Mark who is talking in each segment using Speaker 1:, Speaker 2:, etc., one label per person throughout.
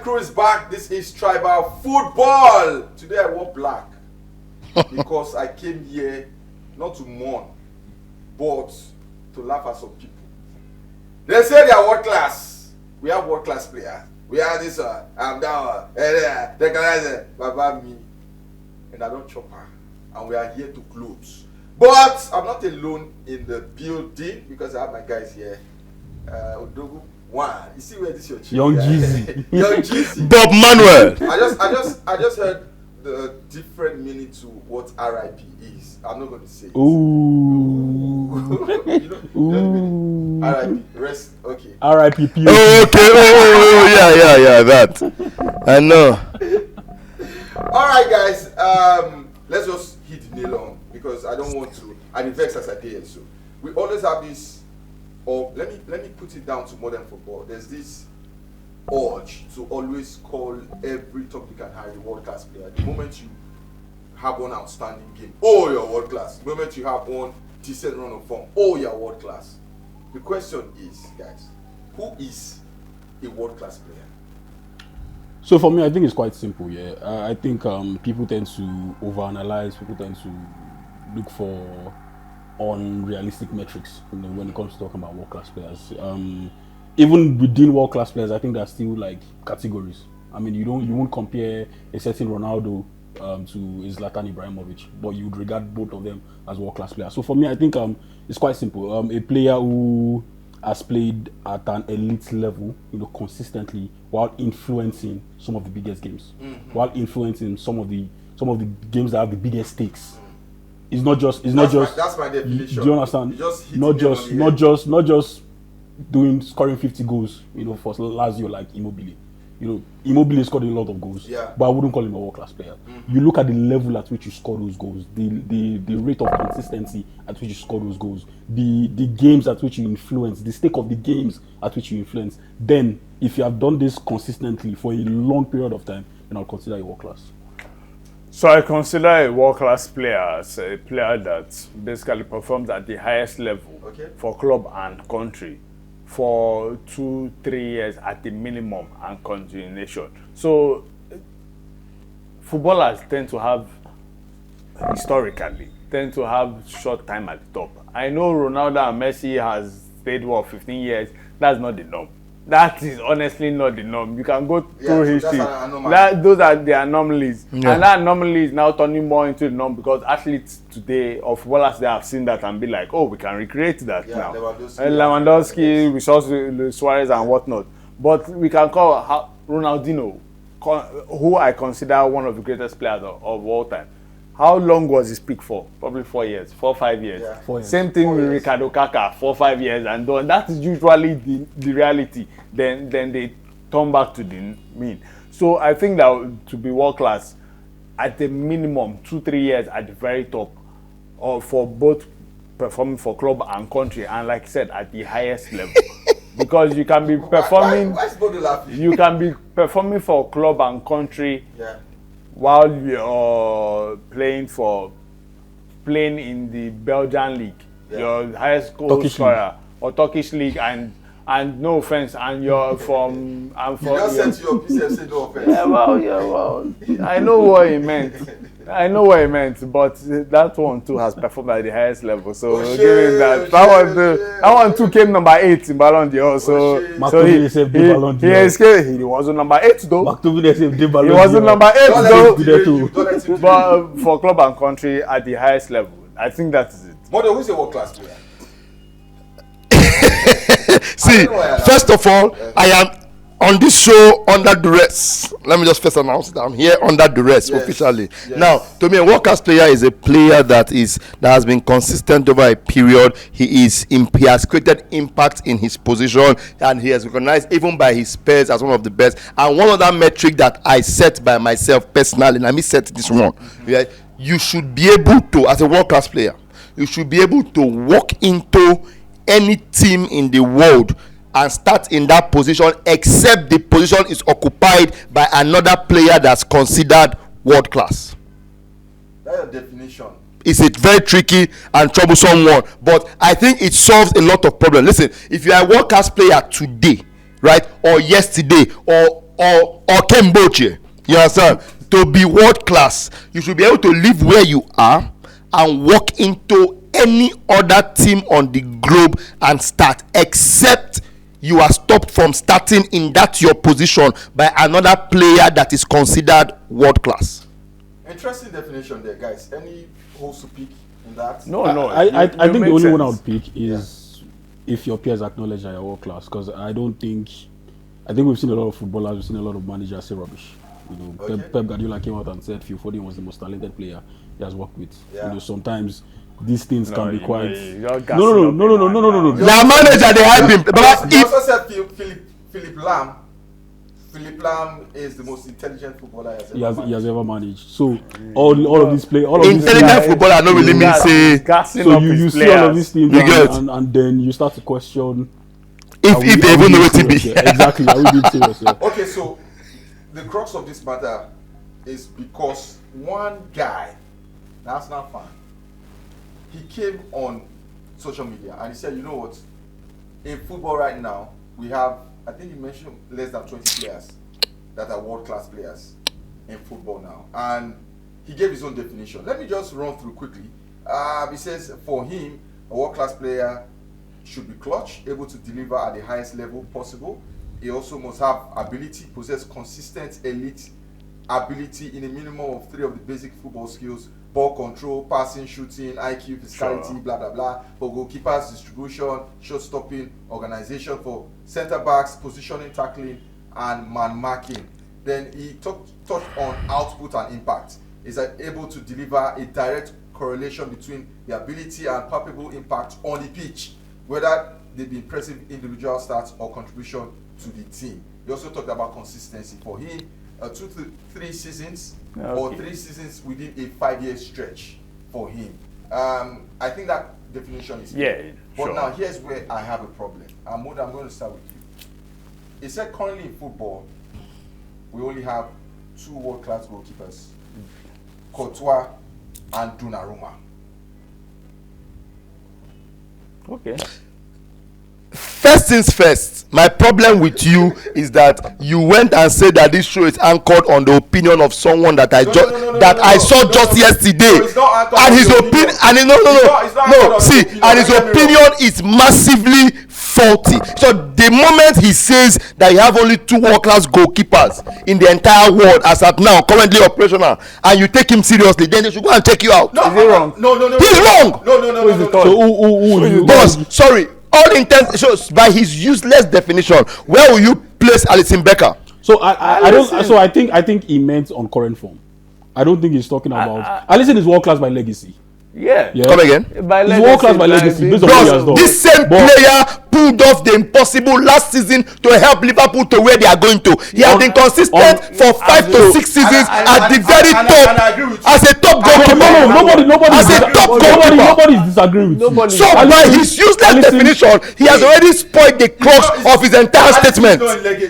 Speaker 1: crew is back. This is Tribal Football. Today I wore black because I came here not to mourn, but to laugh at some people. They say they are world class. We have world class players. We have this I'm down, Baba me, and I don't chop her. And we are here to close. But I'm not alone in the building because I have my guys here. Odogu, one. You see where this is your chief?
Speaker 2: Young Jeezy.
Speaker 1: Young Jeezy.
Speaker 3: Bob Manuel.
Speaker 1: I just heard the different meaning to what RIP is. I'm not going to say it.
Speaker 2: Ooh.
Speaker 1: Ooh. RIP. Rest. Okay.
Speaker 2: RIP.
Speaker 3: Oh, okay. Oh, yeah. That. I know.
Speaker 1: All right, guys. Let's just hit the nail on because I don't want to. I'm vexed as I did. So we always have this. Or let me put it down to modern football. There's this urge to always call every top you can hire a world class player. The moment you have one outstanding game, oh, you're world class. The moment you have one decent run of form, oh, you're world class. The question is, guys, who is a world class player?
Speaker 2: So for me, I think it's quite simple. Yeah, I think people tend to overanalyze. People tend to look for unrealistic metrics, when it comes to talking about world-class players. Even within world-class players, I think there's still like categories. I mean, you won't compare a certain Ronaldo to Zlatan Ibrahimovic, but you would regard both of them as world-class players. So for me, I think it's quite simple. A player who has played at an elite level, consistently, while influencing some of the biggest games, while influencing some of the games that have the biggest stakes. It's not just.
Speaker 1: That's my definition.
Speaker 2: Do you understand? Not just scoring 50 goals. For Lazio like Immobile. Immobile scored a lot of goals.
Speaker 1: Yeah.
Speaker 2: But I wouldn't call him a world-class player. You look at the level at which you score those goals, the rate of consistency at which you score those goals, the games at which you influence, the stake of the games at which you influence. Then, if you have done this consistently for a long period of time, then I'll consider you world-class.
Speaker 4: So I consider a world-class player as a player that basically performs at the highest level for club and country for 2-3 years at the minimum and continuation. So footballers historically tend to have short time at the top. I know Ronaldo and Messi has stayed 15 years. That's not the norm. That is honestly not the norm. You can go through history. Those are the anomalies. Yeah. And that anomaly is now turning more into the norm because athletes today, or footballers, they have seen that and be like, oh, we can recreate that now. Lewandowski, Luis Suarez and whatnot. But we can call Ronaldinho, who I consider one of the greatest players of all time. How long was his peak for? Probably 4 years, 4-5 years. Yeah. 4 years. Same thing with Ricardo Kaka, 4-5 years, and that is usually the reality. Then they turn back to the mean. So I think that to be world class, at the minimum 2-3 years at the very top, or for both performing for club and country, and like I said, at the highest level. Because you can be performing, you can be performing for club and country. Yeah. While you're playing in the Belgian league, your highest goal scorer, or Turkish league, and no offense, and you're from.
Speaker 1: You just said to your PC, say no offense.
Speaker 4: Yeah, well, I know what he meant. But that one too has performed at the highest level. So given that one too came number 8 in Ballon d'Or. So he wasn't number 8 though. He wasn't number 8 though. But for club and country at the highest level, I think that is it.
Speaker 1: Modo, who's a world class player?
Speaker 3: See, first of all, I am on this show under duress. Let me just first announce that I'm here under duress officially. Yes. Now, to me, a world-class player is a player that has been consistent over a period. He has created impact in his position, and he has recognized even by his peers as one of the best. And one other metric that I set by myself personally, let me set this one. Yeah, you should be able to, as a world-class player, you should be able to walk into any team in the world and start in that position, except the position is occupied by another player that's considered world class.
Speaker 1: That's your definition.
Speaker 3: It's a very tricky and troublesome one, but I think it solves a lot of problems. Listen, if you are a world class player today, right, or yesterday, or or Kemboche. You understand? To be world class, you should be able to live where you are and walk into any other team on the globe and start, except you are stopped from starting in that your position by another player that is considered world class.
Speaker 1: Interesting definition there, guys. Any holes to pick in that?
Speaker 4: No.
Speaker 2: I think the only one I would pick is if your peers acknowledge that you're world class. Because I think we've seen a lot of footballers, we've seen a lot of managers say rubbish. You know, Pep Guardiola came out and said Phil Foden was the most talented player he has worked with.
Speaker 1: Yeah.
Speaker 2: You know, sometimes these things can be quite.
Speaker 4: No.
Speaker 3: Now manager they hype him. But
Speaker 1: You also said Philip Lam. Philip Lam is the most intelligent footballer he
Speaker 2: has ever managed. So all of these players,
Speaker 3: intelligent footballer don't really mean say.
Speaker 2: So you see all of these things and then you start to question
Speaker 3: if they even know what to be.
Speaker 2: Yeah, exactly, are we being serious? Yeah.
Speaker 1: Okay, so the crux of this matter is because one guy, that's not fun. He came on social media and he said, you know what? In football right now, we have, I think he mentioned less than 20 players that are world-class players in football now. And he gave his own definition. Let me just run through quickly. He says for him, a world-class player should be clutch, able to deliver at the highest level possible. He also must have ability, possess consistent elite ability in a minimum of 3 of the basic football skills: ball control, passing, shooting, IQ, physicality, blah, blah, blah. For goalkeepers, distribution, shot stopping, organization. For center backs, positioning, tackling, and man marking. Then he touched on output and impact. Is able to deliver a direct correlation between the ability and palpable impact on the pitch, whether they be impressive individual stats or contribution to the team. He also talked about consistency. For him, 2 to 3 seasons or 3 seasons within a 5-year stretch for him. I think that definition is clear. But now here's where I have a problem. I'm going to start with you. He said currently in football, we only have 2 world-class goalkeepers, Courtois and Donnarumma.
Speaker 4: Okay.
Speaker 3: First things first, my problem with you is that you went and said that this show is anchored on the opinion of someone that I saw just yesterday, and his opinion, and his opinion is massively faulty. So the moment he says that you have only 2 world-class goalkeepers in the entire world as at now, currently operational, and you take him seriously, then they should go and take you out.
Speaker 4: No, is he wrong?
Speaker 1: No.
Speaker 3: He's wrong.
Speaker 1: No.
Speaker 2: So who
Speaker 3: Boss, sorry. All intents shows by his useless definition, where will you place Alisson Becker?
Speaker 2: So I don't. So I think he meant on current form. I don't think he's talking about. Alisson is world class by legacy.
Speaker 4: Yeah.
Speaker 3: Come again.
Speaker 2: He's world class by legacy. Based on what he has done.
Speaker 3: This same player pulled off the impossible last season to help Liverpool to where they are going to. He has been consistent for 5 to 6 seasons at the very top as a top goalkeeper.
Speaker 2: Nobody is disagreeing with you.
Speaker 3: So by his useless definition, he has already spoiled the crux of his entire statement.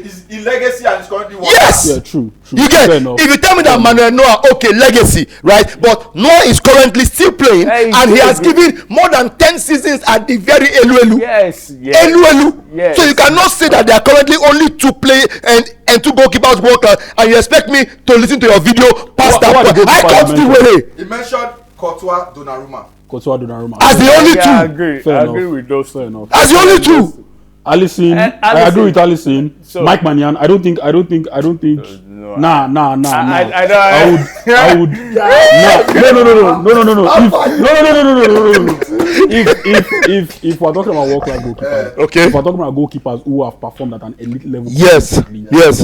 Speaker 1: He's in legacy and he's currently world.
Speaker 3: Yes.
Speaker 2: Yeah, true.
Speaker 3: You get. If you tell me that Manuel Neuer, okay, legacy, right? But Neuer is currently still playing, and he has given more than 10 seasons at the very Eluelu.
Speaker 4: Yes.
Speaker 3: Eluelu.
Speaker 4: Yes.
Speaker 3: So you cannot say that there are currently only 2 play and 2 goalkeepers world class, and you expect me to listen to your video past that point. I can't do it.
Speaker 1: He mentioned Courtois, Donnarumma.
Speaker 3: As the only 2.
Speaker 4: I agree with those.
Speaker 2: Fair enough.
Speaker 3: As the only 2.
Speaker 2: Alisson, I agree with Alisson. So, Mike Maignan, I don't think.
Speaker 4: No,
Speaker 2: nah.
Speaker 4: I
Speaker 2: would. No. If we're talking about world class goalkeepers,
Speaker 3: okay.
Speaker 2: If we're talking about goalkeepers who have performed at an elite level,
Speaker 3: yes.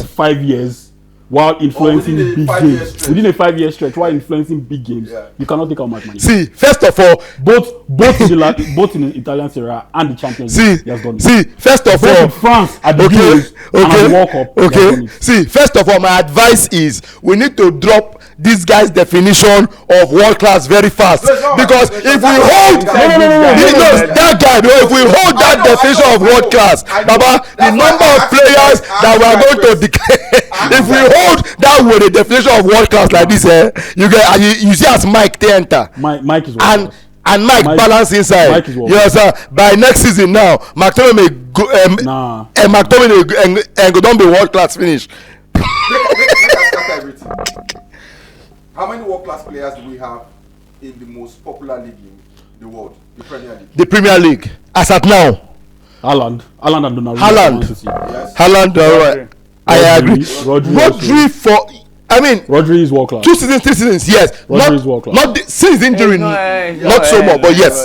Speaker 2: For 5 years. While influencing big games within a 5-year stretch, while influencing big games, you cannot take out Mike Maignan.
Speaker 3: See, first of all,
Speaker 2: both in the Italian Serie A and the Champions League, he has done it.
Speaker 3: See, first of all,
Speaker 2: in France at the Euros and at the World Cup, he has done it.
Speaker 3: See, first of all, my advice is we need to drop this guy's definition of world class very fast, because if we hold that guy, if we hold that definition of world class, Baba, the number of players that we are going to declare, if we hold that with the definition of world class like this, you see as Mike they enter.
Speaker 2: Mike is world class.
Speaker 3: And Mike balance inside. You know, by next season now, McTominay and go don't be world class finish.
Speaker 1: How many world-class players do we have in the most popular league in the world, the Premier League?
Speaker 3: The Premier League, as at now.
Speaker 2: Haaland and Donnarumma.
Speaker 1: Yes.
Speaker 3: Haaland, I agree. Rodri for, I mean,
Speaker 2: Rodri is world class.
Speaker 3: 2 seasons, 3 seasons, yes.
Speaker 2: Rodri is world class.
Speaker 3: Not since injury, not so much, but yes,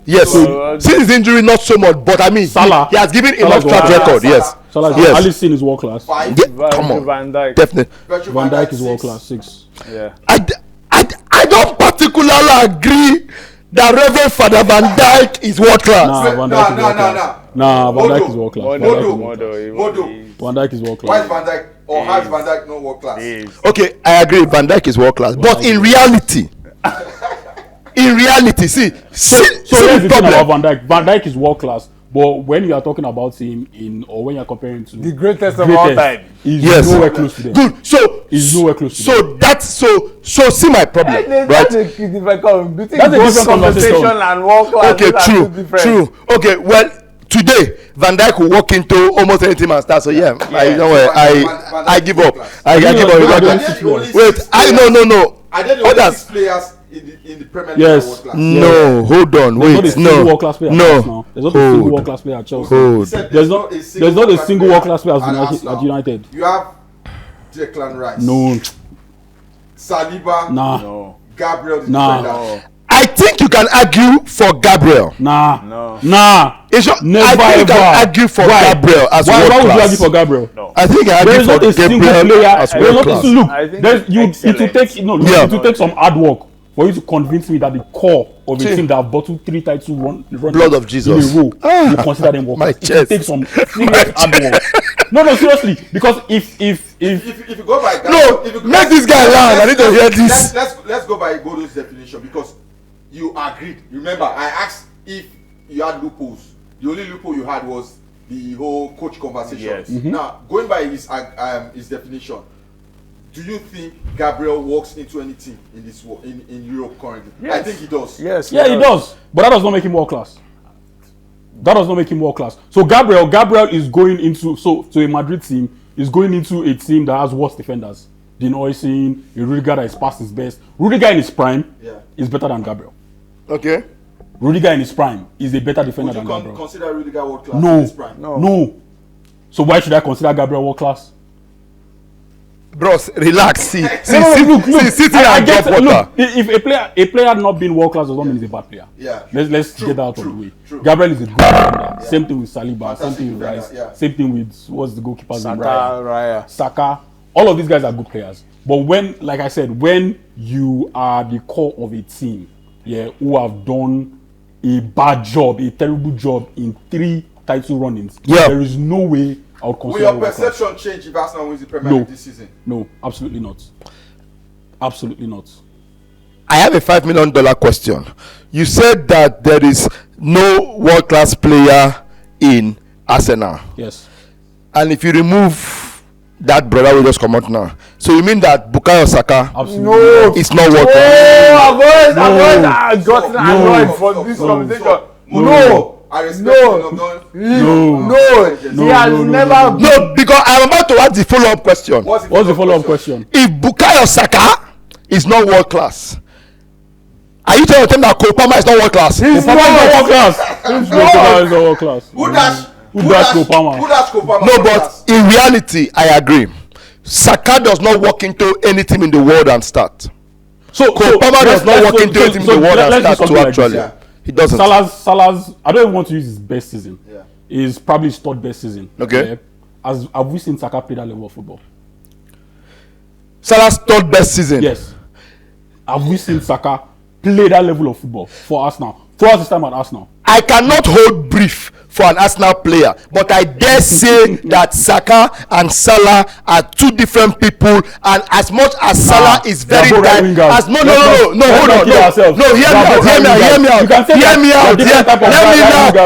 Speaker 3: yes. Since his injury, not so much, but I mean,
Speaker 2: Salah,
Speaker 3: he has given enough track record. Yes,
Speaker 2: Salah,
Speaker 3: yes.
Speaker 2: Alisson is world class.
Speaker 3: Yeah, come on,
Speaker 4: Van Dijk.
Speaker 3: definitely.
Speaker 2: Van Dijk is world class. 6.
Speaker 4: Yeah.
Speaker 3: I don't particularly agree that Reverend Father Van Dijk is world class.
Speaker 2: Nah, Van Dijk is world class. Nah, Van Dijk is world class.
Speaker 1: Modo.
Speaker 2: Van Dijk is world
Speaker 1: Why is
Speaker 2: class.
Speaker 1: Van Dijk or has Van Dijk no world class?
Speaker 3: Okay, I agree. Van Dijk is world class, but in reality, see
Speaker 2: So here's the thing about Van Dijk. Van Dijk is world class, but when you are talking about him or when you are comparing to
Speaker 4: The greatest of all time.
Speaker 2: he's nowhere close to them.
Speaker 3: Good. So
Speaker 2: He's nowhere close to them.
Speaker 3: so that's so see my problem, right?
Speaker 4: That's a different
Speaker 2: That's a different
Speaker 4: conversation
Speaker 2: conversation.
Speaker 4: and world class.
Speaker 3: Okay, true. Okay, well, today Van Dijk will walk into almost anything and start. So yeah, I don't worry. I give up. I give up. Wait, no.
Speaker 1: Are there the only 6 players in the Premier League
Speaker 2: Yes.
Speaker 1: world class?
Speaker 3: No, hold on,
Speaker 2: There's not a
Speaker 3: wait,
Speaker 2: single
Speaker 3: no,
Speaker 2: world-class player at Arsenal. There's not a single world-class player at Chelsea.
Speaker 3: hold.
Speaker 2: There's not a single world-class player at United.
Speaker 1: You have Declan Rice.
Speaker 2: No,
Speaker 1: Saliba.
Speaker 2: nah,
Speaker 4: No.
Speaker 1: Gabriel. The
Speaker 2: Nah.
Speaker 1: defender.
Speaker 3: I think you can argue for Gabriel.
Speaker 2: nah.
Speaker 3: It's not,
Speaker 2: Never
Speaker 3: I think you
Speaker 2: ever.
Speaker 3: can argue for
Speaker 2: Why?
Speaker 3: Gabriel as
Speaker 2: Why
Speaker 3: world
Speaker 2: would you
Speaker 3: class.
Speaker 2: argue for Gabriel?
Speaker 4: No.
Speaker 3: I think I
Speaker 2: There
Speaker 3: argue
Speaker 2: is not
Speaker 3: for
Speaker 2: a single
Speaker 3: Gabriel
Speaker 2: player.
Speaker 3: as
Speaker 2: There is
Speaker 3: world
Speaker 2: not
Speaker 3: class.
Speaker 2: look.
Speaker 4: I think
Speaker 2: It will
Speaker 4: excellent.
Speaker 2: take
Speaker 3: Yeah.
Speaker 2: it will take some hard work for you to convince me that the core of a
Speaker 3: See.
Speaker 2: team that have bottled 3 titles run
Speaker 3: Blood of Jesus.
Speaker 2: in a row, you consider them world
Speaker 3: My
Speaker 2: class. It will
Speaker 3: chest.
Speaker 2: take some serious hard work. No, seriously, because if
Speaker 1: If you go by
Speaker 3: No,
Speaker 1: if you
Speaker 3: make this guy learn. I need to hear this.
Speaker 1: Let's go by Godo's definition because you agreed. Remember, I asked if you had loopholes. The only loophole you had was the whole coach conversation.
Speaker 4: Yes.
Speaker 1: Now, going by his definition, do you think Gabriel walks into any team in this in Europe currently?
Speaker 4: Yes.
Speaker 1: I think he does.
Speaker 4: Yes.
Speaker 2: yeah, he does, but that does not make him world class. That does not make him world class. So Gabriel is going into a Madrid team is going into a team that has worse defenders. Dean Oisin, a Rudiger that is past his best. Rudiger in his prime is better than Gabriel.
Speaker 3: Okay.
Speaker 2: Rudiger in his prime is a better defender
Speaker 1: Would you
Speaker 2: than Gabriel.
Speaker 1: consider Rudiger world class in his prime?
Speaker 2: No. So why should I consider Gabriel world class?
Speaker 3: Bros, relax. See,
Speaker 2: Look.
Speaker 3: sit here
Speaker 2: I
Speaker 3: and
Speaker 2: get
Speaker 3: drop water.
Speaker 2: look. If a player not being world class does not mean he's a bad player.
Speaker 1: Yeah.
Speaker 2: Let's
Speaker 1: True,
Speaker 2: get that out
Speaker 1: true,
Speaker 2: of the way.
Speaker 1: true.
Speaker 2: Gabriel is a good defender. Same thing with Saliba.
Speaker 1: Fantastic
Speaker 2: Same thing with
Speaker 1: defender,
Speaker 2: Rice.
Speaker 1: yeah.
Speaker 2: Same thing with what's the goalkeeper's name?
Speaker 4: Raya.
Speaker 2: Saka. All of these guys are good players. But when, like I said, when you are the core of a team, who have done a bad job, a terrible job in 3 title runnings, there is no way I would
Speaker 1: Will
Speaker 2: consider
Speaker 1: your
Speaker 2: world class.
Speaker 1: perception change if Arsenal wins the Premier League this season?
Speaker 2: No, absolutely not. Absolutely not.
Speaker 3: I have a $5 million question. You said that there is no world-class player in Arsenal,
Speaker 2: Yes.
Speaker 3: and if you remove that brother will just come out now. So you mean that Bukayo Saka
Speaker 2: Absolutely.
Speaker 3: is not world class?
Speaker 4: I've gotten annoyed for this conversation.
Speaker 1: No. I respect
Speaker 4: He has never.
Speaker 3: No, because I'm about to ask the follow-up question.
Speaker 2: What's the follow-up question?
Speaker 3: If Bukayo Saka is not world class, are you telling them that Cole Palmer is not world class?
Speaker 2: He's not world class. He's not world class.
Speaker 1: Who dash
Speaker 2: Cole Palmer?
Speaker 3: No, but in reality, I agree. Saka does not walk into any team in the world and start.
Speaker 2: So
Speaker 3: Cole Palmer does not walk into any team in the world and start too, actually. He doesn't.
Speaker 2: Salah's, I don't even want to use his best season.
Speaker 1: Yeah.
Speaker 2: Is probably his 3rd best season.
Speaker 3: Okay.
Speaker 2: Have we seen Saka play that level of football?
Speaker 3: Salah's 3rd best season.
Speaker 2: Yes. Have we seen Saka play that level of football for Arsenal? Throughout his time at Arsenal.
Speaker 3: I cannot hold brief for an Arsenal player, but I dare say that Saka and Salah are 2 different people, and as much as Salah is very hold on, hear me out.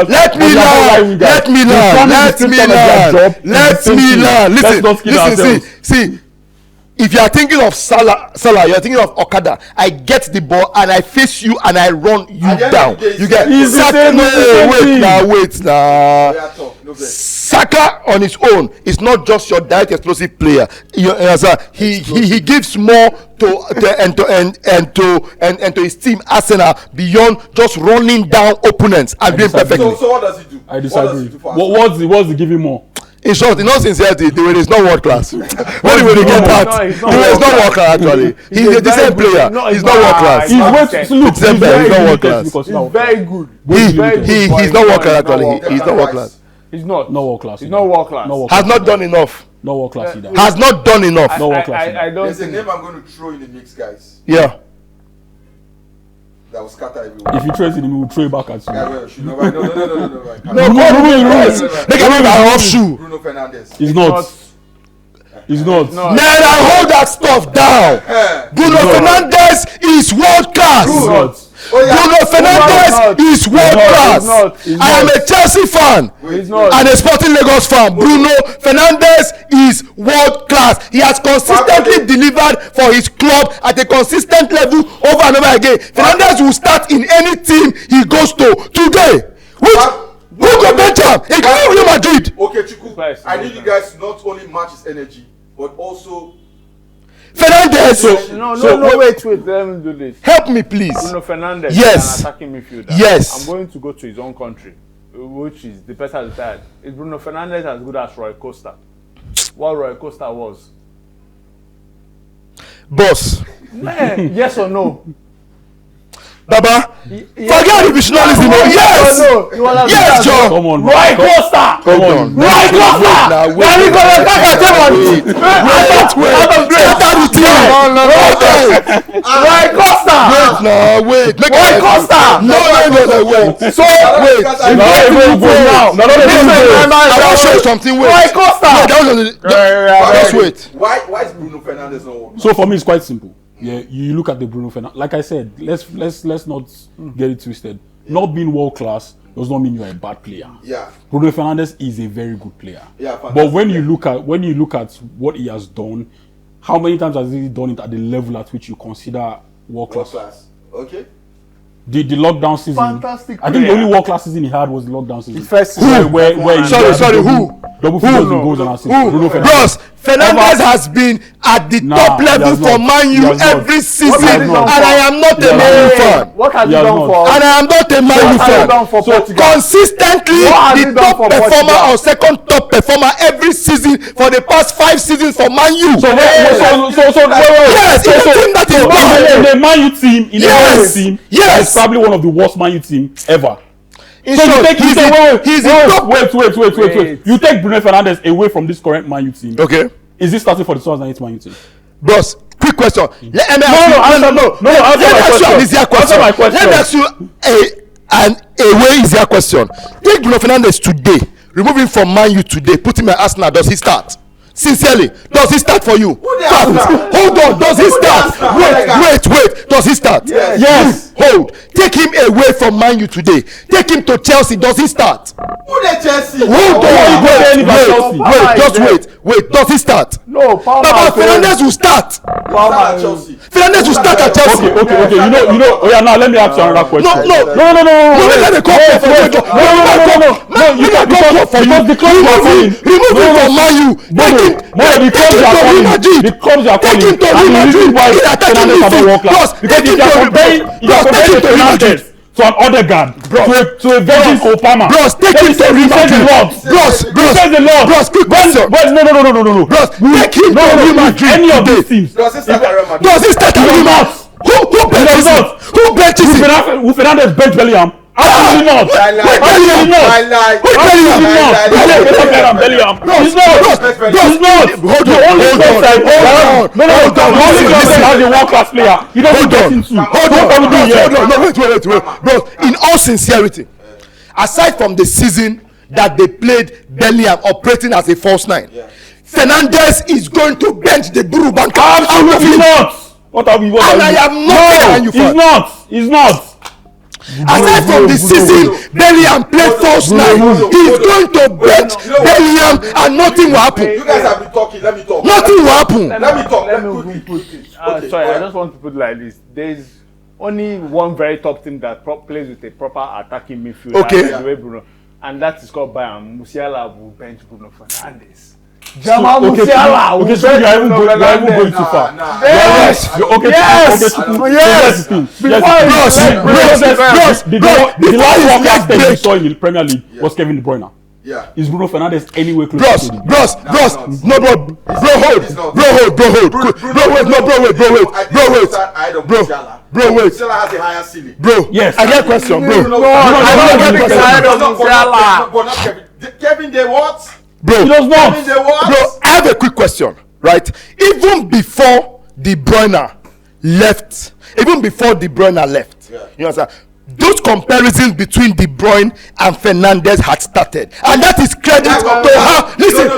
Speaker 3: Let me learn. Listen, if you are thinking of Salah, you are thinking of Okada. I get the ball and I face you and I run you down. You get Saka. Wait now. Saka on his own is not just your direct explosive player. He gives more to his team Arsenal beyond just running down opponents and doing perfectly.
Speaker 1: So what does he do?
Speaker 2: I disagree. What's he giving more?
Speaker 3: In short, in all sincerity, the way is not world class. When they get that, the way is not world class actually. He's a decent player. He's not world class. He's not world class.
Speaker 4: He's very good.
Speaker 3: He's not world class actually. He's not world class.
Speaker 4: He's not
Speaker 2: world class.
Speaker 4: He's not world class.
Speaker 3: Has not done enough.
Speaker 2: No world class either.
Speaker 3: Has not done enough.
Speaker 2: No world class.
Speaker 1: There's a name I'm going to throw in the mix, guys.
Speaker 3: Yeah.
Speaker 1: That will scatter everyone.
Speaker 2: If you trace it, he will throw it back at you.
Speaker 1: No.
Speaker 3: They can be my offshoot.
Speaker 1: Bruno Fernandes.
Speaker 2: He's not.
Speaker 3: Man, I hold that stuff down. Bruno Fernandes is world class. Bruno Fernandes is world class. I am a Chelsea fan and a Sporting Lagos fan. Bruno Fernandes is world class. He has consistently delivered for his club at a consistent level over and over again. Fernandes will start in any team he goes to today. Who go bench him? He can Real Madrid.
Speaker 1: Okay, Chiku, I need you guys to not only match his energy, but also
Speaker 3: Fernandes.
Speaker 4: Wait, let me do this.
Speaker 3: Help me, please.
Speaker 4: Bruno Fernandes
Speaker 3: Yes.
Speaker 4: is an attacking midfielder.
Speaker 3: Yes.
Speaker 4: I'm going to go to his own country, which is the person retired. Is Bruno Fernandes as good as Roy Costa? What Roy Costa was?
Speaker 3: Boss.
Speaker 4: Man, yes or no?
Speaker 3: Baba, forget professionalism. Yes! Yes, John!
Speaker 2: Come on,
Speaker 4: Roy Costa!
Speaker 3: Come on.
Speaker 4: Roy Costa! Let me go to
Speaker 3: Wait.
Speaker 4: Roy Costa!
Speaker 3: Wait.
Speaker 4: Roy Costa!
Speaker 3: No, wait.
Speaker 4: So, wait.
Speaker 3: I want to show you something. Wait.
Speaker 4: Roy Costa!
Speaker 3: Just wait.
Speaker 1: Why is Bruno Fernandes not working?
Speaker 2: So for me, it's quite simple. Yeah, you look at the Bruno Fernandes. Like I said, let's not get it twisted. Not being world class does not mean you are a bad player.
Speaker 1: Yeah.
Speaker 2: Bruno Fernandes is a very good player.
Speaker 1: Yeah, fantastic.
Speaker 2: But when you look at what he has done, how many times has he done it at the level at which you consider world class?
Speaker 1: Okay.
Speaker 2: The lockdown season.
Speaker 4: Fantastic
Speaker 2: I think the
Speaker 4: player.
Speaker 2: only world class season he had was the lockdown season.
Speaker 4: The first season.
Speaker 2: Where
Speaker 3: Sorry, who?
Speaker 2: Double figures in goals and assists. Bruno Fernandes.
Speaker 3: Bros, Fernandes has been at the top level for Man U every season, and I am not a Man U fan.
Speaker 4: What has he done for?
Speaker 3: And I am not a Man U fan. So consistently, the top performer or second top performer every season for the past 5 seasons for Man U.
Speaker 2: So
Speaker 3: yes, it's a team that is bad.
Speaker 2: In the Man U team,
Speaker 3: Yes.
Speaker 2: it's probably one of the worst Man U team ever.
Speaker 3: In
Speaker 2: So
Speaker 3: short,
Speaker 2: you take
Speaker 3: wait.
Speaker 2: You take Bruno Fernandes away from this current Man U team.
Speaker 3: Okay.
Speaker 2: Is this starting for the 2008 Man U team?
Speaker 3: Bros, quick question. Let me
Speaker 2: Answer my question.
Speaker 3: Let me ask you a way easier question. Take Bruno Fernandes today, remove him from Man U today, put him at Arsenal. Does he start? Sincerely, does he start for you? Hold on, does he start? Wait. Does he start?
Speaker 2: Yes.
Speaker 3: Hold. Take him away from Man U today. Take him to Chelsea. Does he start?
Speaker 1: Who the Chelsea?
Speaker 3: Hold on. Just wait. Does he start?
Speaker 4: No,
Speaker 3: Baba Fernandes will start.
Speaker 1: Chelsea.
Speaker 3: Fernandes will start at Chelsea.
Speaker 2: Okay. You know. Oh yeah. Now let me ask you another question.
Speaker 3: No. Let me come remove him from Man U.
Speaker 2: The clubs you are calling.
Speaker 3: Take him to Real Madrid.
Speaker 2: Because if you are comparing Fernandes to an Odegaard, to a Virgin Opama.
Speaker 3: Bros, take him to Real Madrid. Bros, quick question.
Speaker 2: No.
Speaker 3: Bros, take him to Real Madrid.
Speaker 2: Any of these teams.
Speaker 1: Does he start at Real Madrid?
Speaker 3: Does he start at Real Madrid? Who benches him? Who benches him?
Speaker 2: Will Fernandes bench Bellingham? Absolutely not.
Speaker 1: Lie.
Speaker 2: Bellingham. He's not.
Speaker 3: Hold on.
Speaker 2: Has a world-class player. He doesn't get into.
Speaker 3: Wait. Bro, in all sincerity, aside from the season that they played Bellingham operating as a false 9, Fernandes is going to bench the Burubanka.
Speaker 2: Absolutely not. I am not a Man U fan. He's not.
Speaker 3: Aside from the season, Bellingham played false nine. He's going to bench Bellingham and nothing will happen.
Speaker 1: You guys have been talking. Let me talk.
Speaker 3: Nothing will happen.
Speaker 1: Let me talk.
Speaker 4: Let me put it. Sorry, I just want to put it like this. There's only one very top team that plays with a proper attacking midfield.
Speaker 3: Okay.
Speaker 4: Bruno, and that is called Bayern. Musiala will bench Bruno Fernandes. Jamal Musiala will bench Bruno Fernandes.
Speaker 2: Too far.
Speaker 3: Yes.
Speaker 2: The last world-class player we saw in the Premier League was Kevin De Bruyne.
Speaker 1: Yeah.
Speaker 2: Is Bruno Fernandes anywhere close to
Speaker 3: Bros, hold.
Speaker 1: Musiala has a higher ceiling.
Speaker 3: Bro,
Speaker 2: yes.
Speaker 3: I get a question, bro.
Speaker 1: But not Kevin. Kevin, they what?
Speaker 3: Bro,
Speaker 2: He does not.
Speaker 1: Kevin, they what?
Speaker 3: Bro, I have a quick question, right? Even before De Bruyne left,
Speaker 1: Yeah.
Speaker 3: you understand? Those comparisons between De Bruyne and Fernandes had started, and that is credit to how. Listen,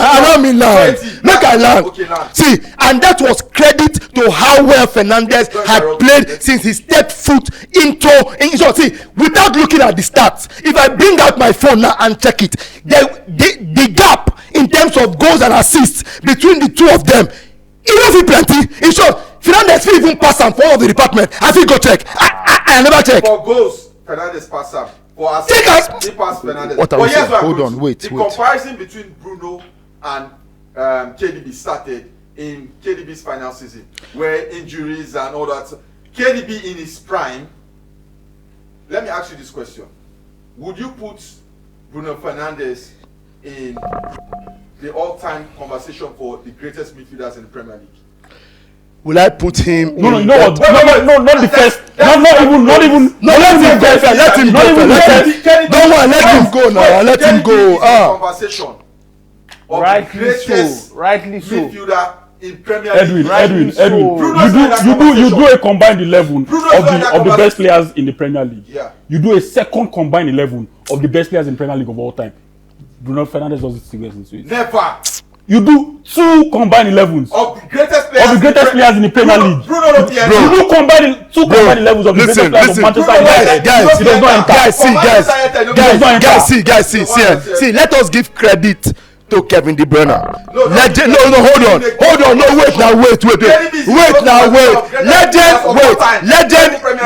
Speaker 3: allow me land. Make I land.
Speaker 1: Okay, land.
Speaker 3: See, and that was credit to how well Fernandes had played since he stepped foot into. See, without looking at the stats, if I bring out my phone now and check it, the gap in terms of goals and assists between the two of them, it don't feel plenty. In short, Fernandes fit even pass am for all the department. I fit go check. I never check.
Speaker 1: For goals, Fernandes pass am. For assists, he pass Fernandes.
Speaker 3: What are we saying? Hold on, wait.
Speaker 1: The comparison between Bruno and KDB started in KDB's final season, where injuries and all that. KDB in his prime. Let me ask you this question: would you put Bruno Fernandes in the all-time conversation for the greatest midfielders in the Premier League?
Speaker 3: Will I put him?
Speaker 2: No, you know what? No, not the first. Not even.
Speaker 3: Let him go. Don't worry, let him go now. Let him go.
Speaker 1: Conversation of
Speaker 4: Rightly
Speaker 1: the greatest
Speaker 4: so. Rightly so.
Speaker 1: midfielder in Premier League.
Speaker 2: Edwin.
Speaker 1: Bruno's
Speaker 2: You do a combined 11
Speaker 1: Bruno's
Speaker 2: of
Speaker 1: not in that
Speaker 2: the best
Speaker 1: conversation.
Speaker 2: players in the Premier League.
Speaker 1: Yeah.
Speaker 2: You do a second combined 11 of the best players in Premier League of all time. Bruno Fernandes doesn't still get into it.
Speaker 1: Never.
Speaker 2: You do two combined 11s
Speaker 1: Of the greatest players.
Speaker 2: players in the Premier League.
Speaker 1: Bruno not the
Speaker 2: You do two combined 11s of the greatest players of Manchester United.
Speaker 3: See, let us give credit to Kevin De Bruyne. Hold on, wait now.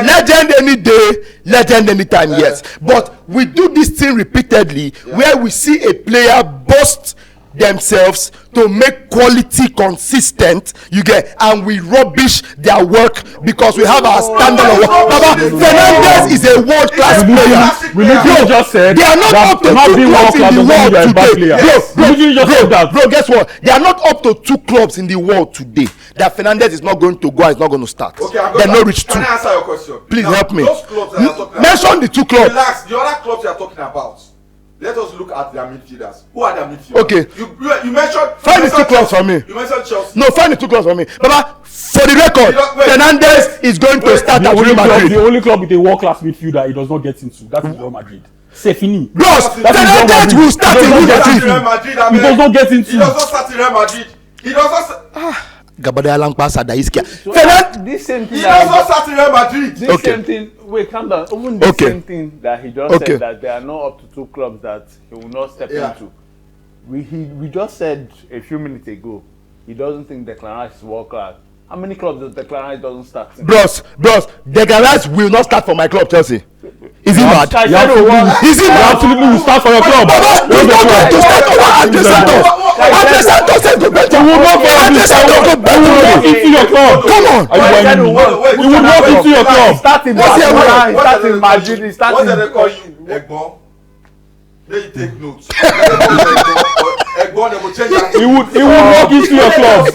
Speaker 3: Legend any day, legend anytime, yes. But we do this thing repeatedly where we see a player bust themselves to make quality consistent, you get, and we rubbish their work because we have our standard of work. Baba, Fernandes is a world-class player.
Speaker 2: Religion just said
Speaker 3: They are not up to
Speaker 2: not
Speaker 3: two
Speaker 2: being
Speaker 3: clubs in the world today.
Speaker 2: Bro,
Speaker 3: Guess what? They are not up to two clubs in the world today that Fernandes is not going to go and is not going to start.
Speaker 1: Okay,
Speaker 3: They are not reach two.
Speaker 1: Can I answer your question?
Speaker 3: Please
Speaker 1: Now,
Speaker 3: help me.
Speaker 1: Those clubs that you're talking about.
Speaker 3: Mention the two clubs.
Speaker 1: Relax. The other clubs you are talking about. Let us look at their midfielders. Who are their midfielders?
Speaker 3: Okay.
Speaker 1: You mentioned.
Speaker 3: Find the two clubs for me.
Speaker 1: You mentioned Chelsea.
Speaker 3: No, find the two clubs for me. Baba, for the record, Fernandes is going to start at Real Madrid.
Speaker 2: The only club with a world-class midfielder he does not get into, that is Real Madrid. C'est fini.
Speaker 3: Bros, Fernandes will start in Real Madrid.
Speaker 2: He does not get into.
Speaker 1: He does not start in Real Madrid. He does not.
Speaker 3: Gabada Alankpa Sadaiskia.
Speaker 4: This same thing.
Speaker 1: He does not start in Real Madrid.
Speaker 4: This same thing. Wait, calm down. Even the same thing that he just said that there are no up to two clubs that he will not step into. We just said a few minutes ago he doesn't think Declan Rice is world class. How many clubs does Declan Rice doesn't start in?
Speaker 3: Bros, Declan Rice will not start for my club, Chelsea. Is he mad?
Speaker 2: Is he mad? Absolutely will start for your club.
Speaker 3: Andre Santos said go better.
Speaker 2: He will not into your club.
Speaker 3: Come on.
Speaker 2: He will not into your club.
Speaker 4: Starting Madrid. He's starting.
Speaker 1: What did they call you? Egbon. Let you take notes. Egbon, they will change that.
Speaker 2: He would walk into your club.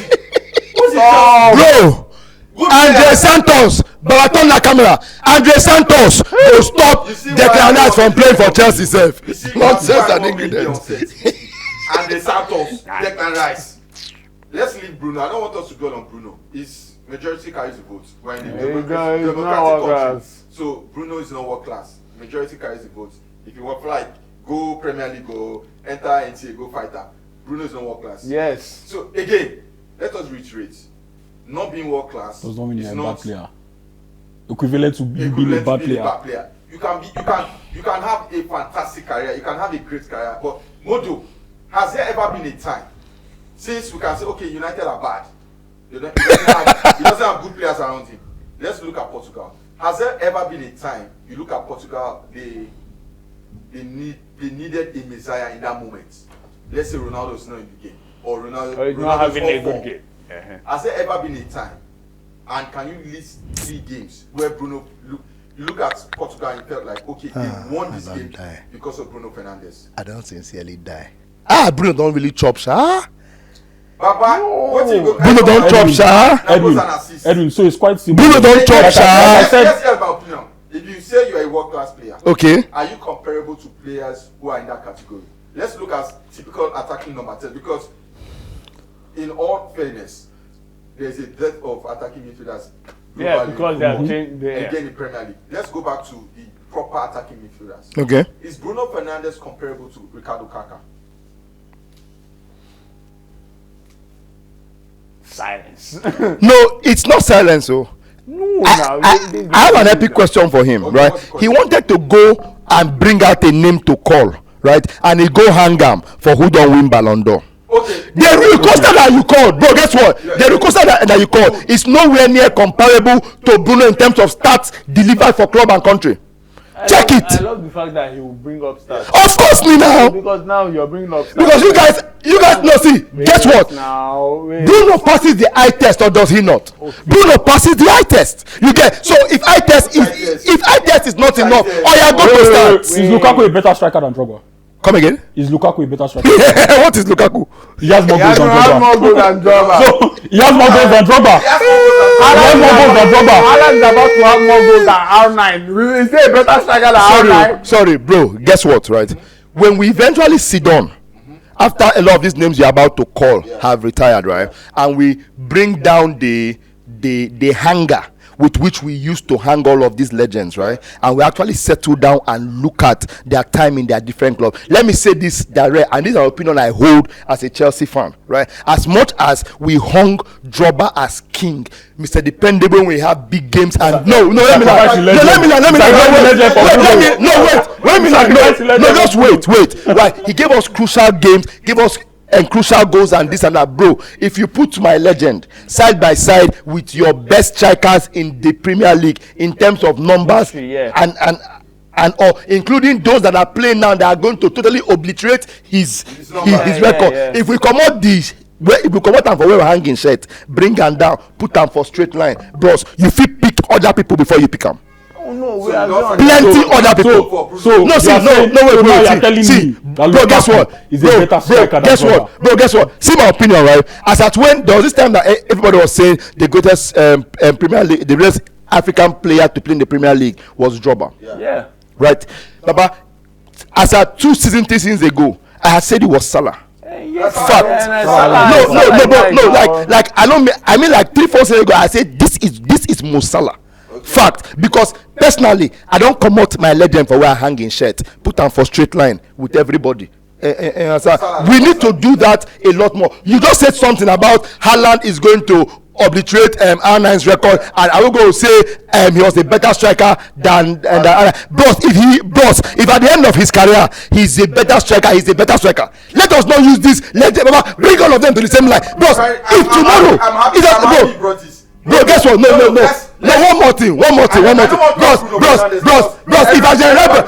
Speaker 3: Bro, Andre Santos, Balaton la camera. Andre Santos will stop Declan Rice from playing for Chelsea self. Nonsense and ingredients.
Speaker 1: Andre Santos, Declan Rice. Let's leave Bruno. I don't want us to go on Bruno. His majority carries the vote. We're in the democratic country. So Bruno is not world class. Majority carries the vote. If you want like go Premier League, go enter NCAA, go fighter. Bruno is not world class.
Speaker 4: Yes.
Speaker 1: So again, let us reiterate. not being world class
Speaker 2: does not mean
Speaker 1: is
Speaker 2: you're a
Speaker 1: not
Speaker 2: bad player. Equivalent to you being a bad player.
Speaker 1: You can have a fantastic career, you can have a great career, but Modu, has there ever been a time since we can say, okay, United are bad, he doesn't have good players around him? Let's look at Portugal. Has there ever been a time you look at Portugal, they needed a messiah in that moment? Let's say Ronaldo is not in the game, or Ronaldo
Speaker 4: is not having a good game.
Speaker 1: Has there ever been a time, and can you list 3 games where Bruno you look at Portugal and felt like, okay, they won this game because of Bruno Fernandes?
Speaker 3: I don't sincerely die. Bruno don't really chop, sir.
Speaker 1: Baba, what you go?
Speaker 3: Bruno don't chop, sir.
Speaker 2: Edwin, so it's quite simple.
Speaker 3: Bruno don't chop, sir.
Speaker 1: Let's hear my opinion. If you say you are a world-class player,
Speaker 3: okay,
Speaker 1: are you comparable to players who are in that category? Let's look at typical attacking number 10, because in all fairness, there's a dearth of attacking midfielders.
Speaker 4: Yeah, because they have changed
Speaker 1: again in Premier League. Let's go back to the proper attacking midfielders.
Speaker 3: Okay.
Speaker 1: Is Bruno Fernandes comparable to Ricardo Kaka?
Speaker 4: Silence.
Speaker 3: No, it's not silence, oh.
Speaker 4: No,
Speaker 3: I have an epic question for him, right? He wanted to go and bring out a name to call, right? And he go hang him for who don't win Ballon d'Or.
Speaker 1: Okay.
Speaker 3: The real Costa that you called, bro, guess what? The real Costa that you called is nowhere near comparable to Bruno in terms of stats delivered for club and country. Check it.
Speaker 4: I love the fact that he will bring up stats.
Speaker 3: Of course, me now.
Speaker 4: Because now you're bringing up stats.
Speaker 3: Because you guys no see. Guess what? Bruno passes the eye test, or does he not? Okay. Bruno passes the eye test. You get so if eye test is not enough, or you go to start.
Speaker 2: Is Lukaku a better striker than Drogba?
Speaker 3: Come again?
Speaker 2: Is Lukaku a better striker?
Speaker 3: What is Lukaku?
Speaker 2: He has more goals than Drogba.
Speaker 4: So
Speaker 2: he has more goals than Drogba.
Speaker 4: Alan is about to have more goals than R9. Is there a better striker than R9?
Speaker 3: Sorry, bro. Guess what, right? When we eventually sit down, after a lot of these names you're about to call have retired, right? And we bring down the hanger with which we used to hang all of these legends, right? And we actually settle down and look at their time in their different clubs. Let me say this direct, and this is an opinion I hold as a Chelsea fan, right? As much as we hung Drogba as king, Mr. Dependable, when we have big games, and wait. Right, he gave us crucial games, gave us and crucial goals and this and that, bro. If you put my legend side by side with your best strikers in the Premier League in terms of numbers, and or including those that are playing now that are going to totally obliterate his record. If we come out these, if we come out and for where we're hanging shirt, bring them down, put them for straight line, bros. You fit pick other people before you pick them.
Speaker 4: No, we are not.
Speaker 3: Plenty other people. Bro, guess what? Bro, guess what? See my opinion, right? As at when there was this time that everybody was saying the greatest Premier League, the greatest African player to play in the Premier League was Drogba.
Speaker 4: Yeah.
Speaker 3: Right, Baba. As at 3 seasons ago, I had said it was Salah. Fact. No. Like I mean, like 3-4 seasons ago, I said this is Mo Salah. Fact, because personally I don't come out my legend for where I hang in shirt, put them for straight line with everybody. We need to do that a lot more. You just said something about Haaland is going to obliterate R9's record, and I will go say he was a better striker than Bros. If at the end of his career he's a better striker, let us not use this. Bring all of them to the same line, Bros. If tomorrow, bro, guess what? No. One more thing. Bros. If I am Robben,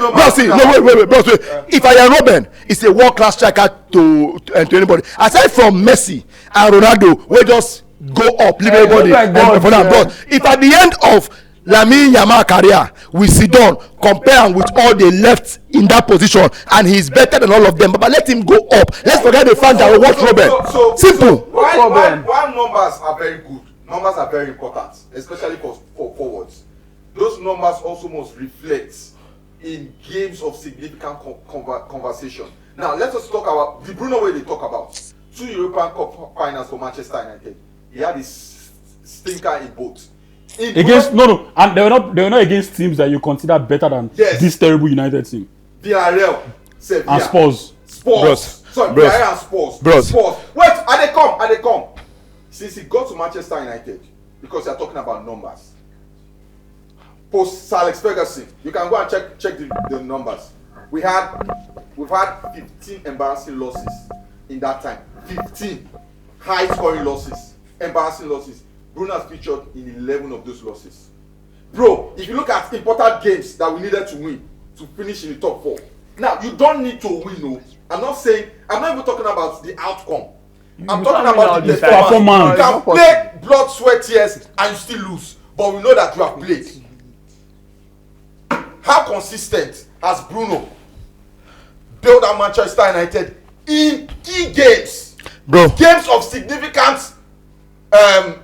Speaker 3: if I am Robben, it's a world-class striker to anybody. Aside from Messi and Ronaldo, we just go up, leave everybody. If at the end of Lamine Yamal career, we sit down, compare him with all they left in that position, and he's better than all of them. But let him go up. Let's forget the fact that we watch Robben. Simple.
Speaker 1: While numbers are very good, numbers are very important, especially for forwards. Those numbers also must reflect in games of significant conversation. Now, let us talk about the Bruno way they talk about. 2 European Cup finals for Manchester United. He had this stinker in both.
Speaker 2: And they were not against teams that you consider better than this terrible United team.
Speaker 1: Villarreal, Sevilla,
Speaker 2: and Spurs.
Speaker 1: Villarreal and Spurs. Wait, are they come? since he got to Manchester United, because you're talking about numbers. Post Sir Alex Ferguson, you can go and check the numbers. We've had 15 embarrassing losses in that time. 15 high scoring losses, embarrassing losses. Bruno has featured in 11 of those losses. Bro, if you look at important games that we needed to win to finish in the top 4. Now, you don't need to win, no. I'm not even talking about the outcome. I'm talking about the performance. You can play blood, sweat, tears, and you still lose. But we know that you have played. How consistent has Bruno built at Manchester United in key games?
Speaker 3: Bro.
Speaker 1: Games of significant help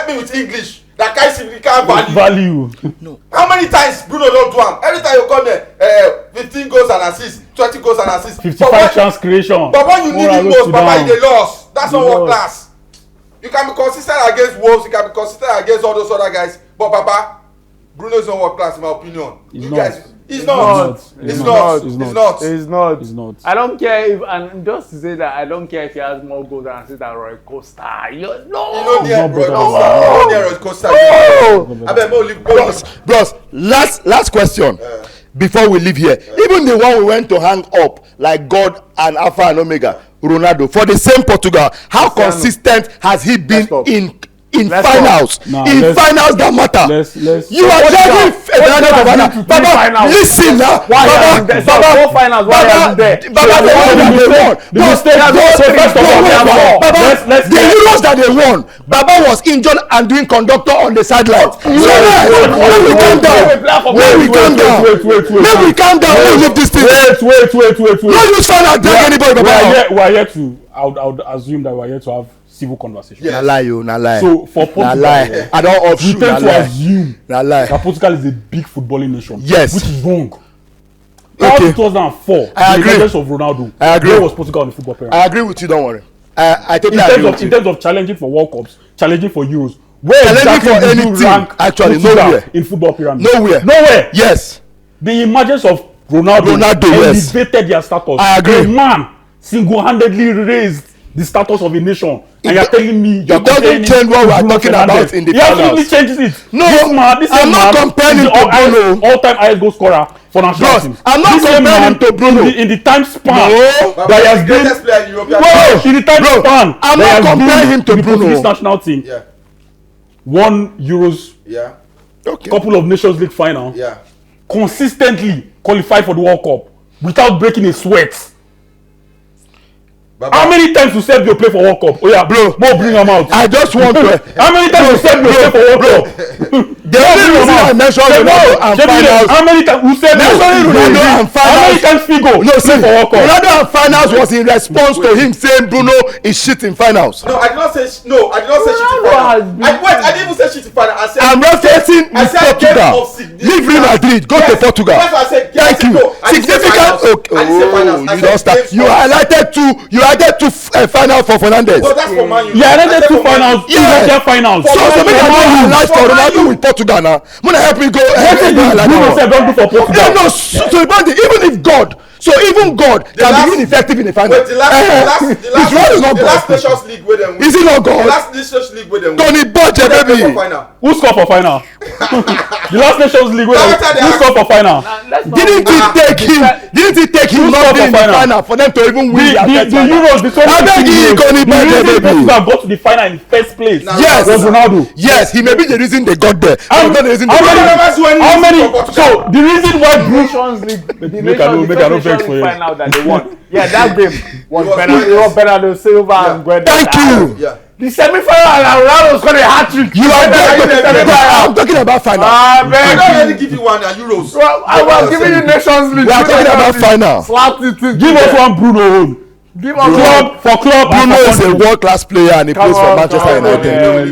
Speaker 1: me with English. That kind of significant value.
Speaker 3: No.
Speaker 1: How many times Bruno don't do am? Every time you come here, 15 goals and assists, 20 goals and assists.
Speaker 2: 55 chance creation.
Speaker 1: But when you need it most, Baba, you dey lost. That's not world class. You can be consistent against Wolves, you can be consistent against all those other guys. But Baba, Bruno is not world class in my opinion. He's not.
Speaker 4: I don't care if, and just to say that I don't care if he has more goals and assists than Roy Costa.
Speaker 1: Roy Costa.
Speaker 3: Bros, last question before we leave here. Even the one we went to hang up like God and Alpha and Omega, Ronaldo, for the same Portugal, how consistent has he been in finals? Finals that matter. You are driving Baba, listen now. Baba, the Euros that they won, Baba was injured and doing conductor on the sideline. When we calm down, we leave this thing. Wait. No use final drag anybody, Baba.
Speaker 2: We are yet to, I would assume that we are yet to have civil conversation.
Speaker 3: Na lie.
Speaker 2: So for Portugal,
Speaker 3: I don't offshoot.
Speaker 2: We tend to assume
Speaker 3: that
Speaker 2: Portugal is a big footballing nation.
Speaker 3: Yes.
Speaker 2: Which is wrong.
Speaker 3: Okay.
Speaker 2: 2004,
Speaker 3: I agree.
Speaker 2: The emergence of Ronaldo.
Speaker 3: I agree.
Speaker 2: Where was Portugal on the football pyramid?
Speaker 3: I agree with you. Don't worry. I totally agree with you.
Speaker 2: In terms of challenging for World Cups, challenging for Euros, where
Speaker 3: challenging
Speaker 2: exactly
Speaker 3: for
Speaker 2: did you
Speaker 3: anything,
Speaker 2: rank
Speaker 3: actually,
Speaker 2: Portugal
Speaker 3: nowhere.
Speaker 2: in football pyramid?
Speaker 3: Nowhere. Yes.
Speaker 2: The emergence of Ronaldo elevated their status.
Speaker 3: I agree.
Speaker 2: A man single-handedly raised the status of a nation. And you're telling me
Speaker 3: it doesn't change what we are talking about in the finals.
Speaker 2: He absolutely changes it.
Speaker 3: No, I'm not comparing him to Bruno.
Speaker 2: All-time highest goal scorer for national teams.
Speaker 3: I'm not comparing him to Bruno.
Speaker 2: In the time span that has been, in the time span,
Speaker 3: I'm not comparing him to Bruno.
Speaker 2: This national team, won Euros, couple of Nations League final, consistently qualified for the World Cup without breaking a sweat. How many times you said you play for World Cup? Oh yeah, bro, bring them out.
Speaker 3: I just want to.
Speaker 2: How many times you said you play for World Cup?
Speaker 3: The only reason I mentioned Ronaldo and finals.
Speaker 2: How many times you said
Speaker 3: Ronaldo and finals?
Speaker 2: How many times Figo play for World Cup?
Speaker 3: Ronaldo and finals was in response to him saying Bruno is shit in finals.
Speaker 1: No, I did not say shit in finals. I didn't even say shit in finals.
Speaker 3: I'm referencing Portugal. Leave Real Madrid, go to Portugal. Thank you. Significant. You don't start. You highlighted two finals for Fernandes.
Speaker 1: No, that's for Man U.
Speaker 2: You highlighted two finals. European finals.
Speaker 3: So make I highlight for Ronaldo with Portugal now. When I help me go.
Speaker 2: Bruno said don't do for Portugal.
Speaker 3: No, so even if God. So even God can be ineffective in the final.
Speaker 1: Wait, the last Nations League with them.
Speaker 3: Is it not God?
Speaker 1: The last Nations League with them.
Speaker 3: Tony Budget, baby.
Speaker 2: Who scored for final? The last Nations League with them. Who scored for final?
Speaker 3: Didn't it take him not being in the final for them to even win
Speaker 2: the Euros? The 20 reason Portugal got to the final in the first place.
Speaker 3: Yes,
Speaker 2: was Ronaldo.
Speaker 3: Yes, he may be the reason they got there.
Speaker 2: How many? So the reason why
Speaker 4: Nations League, Nations League final that they won. Yeah, that game was Bernardo Silva and Guedes.
Speaker 3: Thank you.
Speaker 1: Yeah.
Speaker 4: The semi-final and Ronaldo scored a hat-trick.
Speaker 3: I'm talking about final.
Speaker 1: I don't already give you one Euros.
Speaker 4: I was giving you Nations League.
Speaker 3: We are talking about final.
Speaker 2: Give us one Bruno. Give us club.
Speaker 3: Bruno is a world-class player and he plays for Manchester United.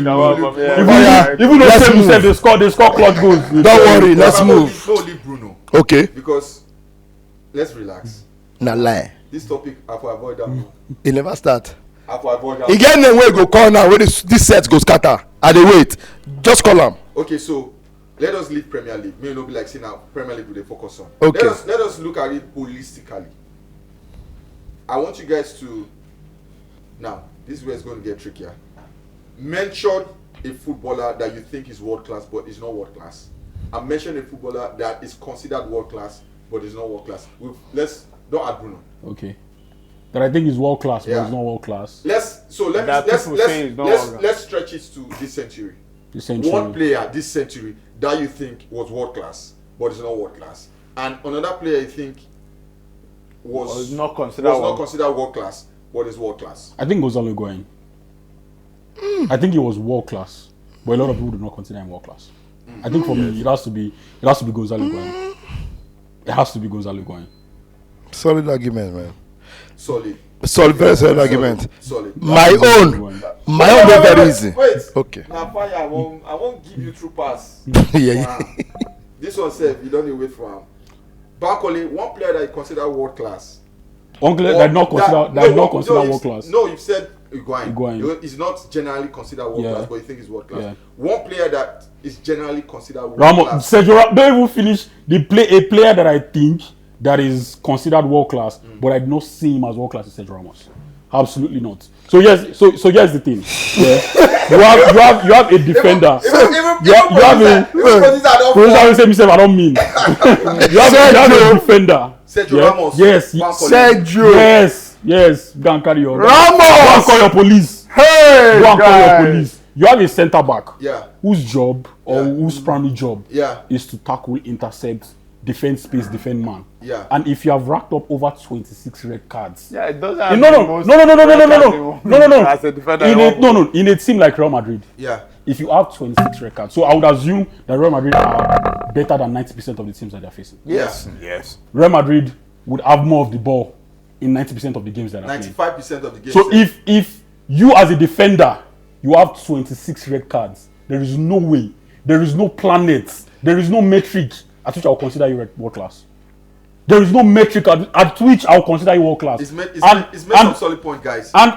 Speaker 2: Even though you said they score clutch goals.
Speaker 3: Don't worry, let's move.
Speaker 1: No, leave Bruno.
Speaker 3: Okay.
Speaker 1: Because let's relax.
Speaker 3: Na lie.
Speaker 1: This topic, I will avoid that.
Speaker 3: He never start.
Speaker 1: I will avoid that.
Speaker 3: He get name wey go call now when this set go scatter. I dey wait. Just call am.
Speaker 1: Okay, so let us leave Premier League. May not be like saying now Premier League we dey focus on.
Speaker 3: Okay.
Speaker 1: Let us look at it holistically. I want you guys to now this is where it's going to get trickier. Mention a footballer that you think is world class but is not world class. And mention a footballer that is considered world class but is not world class. Don't add Bruno.
Speaker 2: Okay. That I think is world class, but it's not world class.
Speaker 1: Let's stretch it to this century. One player this century that you think was world class but is not world class, and another player you think was not considered world class but is world class.
Speaker 2: I think Gonzalo Higuain. I think he was world class, but a lot of people do not consider him world class. I think for me, it has to be Gonzalo Higuain. It has to be Gonzalo Higuain.
Speaker 3: Solid argument, man.
Speaker 1: Solid,
Speaker 3: very solid argument.
Speaker 1: Solid.
Speaker 3: My own very easy.
Speaker 1: Wait.
Speaker 3: Okay.
Speaker 1: Now, fire. I won't give you true pass.
Speaker 3: Yeah.
Speaker 1: This one said you don't need to wait for him. Bankole, one player that you consider world class.
Speaker 2: One player that not considered world class.
Speaker 1: No, you said Higuain.
Speaker 2: Higuain.
Speaker 1: He's not generally considered world class, but you think he's world class.
Speaker 2: Yeah.
Speaker 1: One player that is generally considered world
Speaker 2: Ramos,
Speaker 1: class.
Speaker 2: Sergio Ramos, don't even finish a player that I think that is considered world class, but I do not see him as world class is Sergio Ramos. Absolutely not. So yes, so here's the thing. Yeah. you have a defender. I don't mean. you have a defender.
Speaker 1: Sergio Ramos.
Speaker 2: Yes.
Speaker 3: Sergio.
Speaker 2: Yes. Go and carry your
Speaker 3: Ramos.
Speaker 2: Go and call your police.
Speaker 3: Hey,
Speaker 2: go and call your police. You have a centre back.
Speaker 1: Yeah.
Speaker 2: Whose job or whose primary job is to tackle, intercept, defend space, defend man.
Speaker 1: Yeah.
Speaker 2: And if you have racked up over 26 red cards.
Speaker 4: Yeah, it doesn't.
Speaker 2: No. As a defender. In a team like Real Madrid.
Speaker 1: Yeah.
Speaker 2: If you have 26 red cards, so I would assume that Real Madrid are better than 90% of the teams that they're facing.
Speaker 1: Yes.
Speaker 2: Real Madrid would have more of the ball in 90% of the games that they're playing.
Speaker 1: 95% of the games.
Speaker 2: So if you as a defender, you have 26 red cards, there is no way, there is no planet, there is no metric at which I will consider you world class. There is no metric at which I will consider you world class.
Speaker 1: It's made some solid point, guys.
Speaker 2: And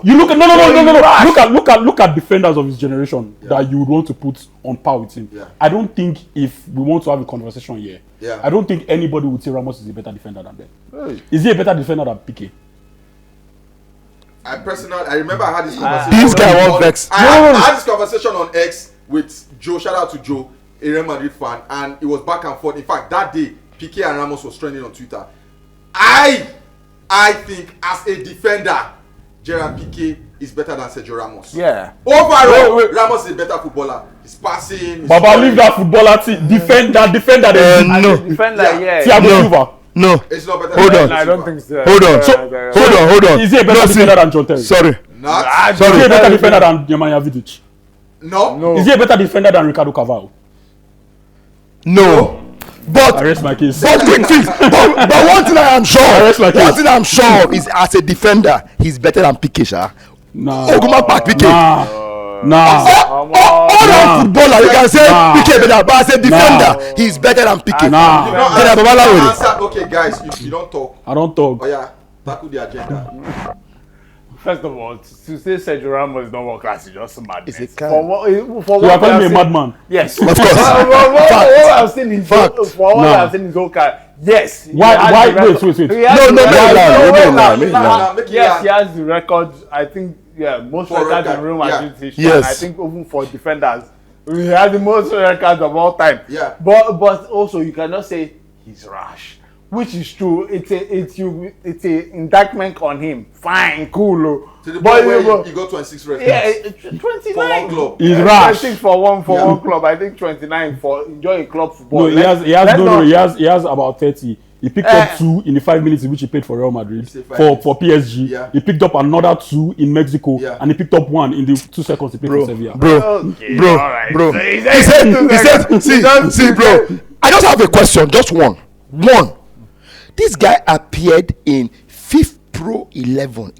Speaker 2: you look at look at defenders of his generation that you would want to put on par with him.
Speaker 1: Yeah.
Speaker 2: I don't think if we want to have a conversation here, I don't think anybody would say Ramos is a better defender than Ben.
Speaker 1: Hey.
Speaker 2: Is he a better defender than Piqué?
Speaker 1: I remember I had this conversation.
Speaker 3: This guy won't vex.
Speaker 1: I had this conversation on X with Joe. Shout out to Joe, a Real Madrid fan, and it was back and forth. In fact, that day, Piqué and Ramos was trending on Twitter. I think as a defender, Gerard Piqué is better than Sergio Ramos.
Speaker 4: Yeah.
Speaker 1: Overall, Ramos is a better footballer. He's passing.
Speaker 2: Baba, leave that footballer team. Defender.
Speaker 3: No.
Speaker 2: Thiago Silva.
Speaker 3: No.
Speaker 1: It's not better.
Speaker 3: Hold
Speaker 1: than
Speaker 3: on.
Speaker 4: I don't think so.
Speaker 3: Hold on.
Speaker 2: Is he a better defender than John Terry?
Speaker 3: Sorry.
Speaker 1: Not.
Speaker 2: Is he a better defender than Nemanja Vidic?
Speaker 1: No.
Speaker 2: Is he a better defender than Ricardo Carvalho?
Speaker 3: No. But
Speaker 2: I rest my case.
Speaker 3: but quick fix. But one thing I am sure is as a defender, he's better than Piqué, sha.
Speaker 2: Nah.
Speaker 3: Oguma Park Piqué.
Speaker 2: Nah.
Speaker 3: All around footballer, you can say Piqué better, but as a defender, he's better than Piqué.
Speaker 1: Okay, guys, you don't talk.
Speaker 2: I don't talk.
Speaker 1: Oh yeah, tackle the agenda.
Speaker 4: First of all, to say Sergio Ramos is not world class is just madness.
Speaker 3: It's a
Speaker 4: For
Speaker 3: kind.
Speaker 4: what
Speaker 2: You are calling me a madman.
Speaker 4: Yes.
Speaker 3: Of course.
Speaker 4: What I've seen is I've seen his whole career. Yes.
Speaker 2: Wait.
Speaker 3: No,
Speaker 4: Yes, he has the record. I think most records in Real Madrid history.
Speaker 3: Yes.
Speaker 4: And I think even for defenders, he has the most records of all time.
Speaker 1: Yeah.
Speaker 4: But also you cannot say he's rash. Which is true. It's a indictment on him. Fine, cool.
Speaker 1: To the point where you got 26 red cards.
Speaker 4: 29
Speaker 1: for one club.
Speaker 2: He's rash.
Speaker 4: 26 for one club. I think 29 for enjoying club football.
Speaker 2: No, he has about 30. He picked up 2 in the 5 minutes in which he played for Real Madrid for PSG.
Speaker 1: Yeah.
Speaker 2: He picked up another 2 in Mexico, and he picked up 1 in the 2 seconds he played for Sevilla.
Speaker 3: Bro.
Speaker 4: He
Speaker 3: He said, see, bro. I just have a question, just one. This guy appeared in FIFA Pro 11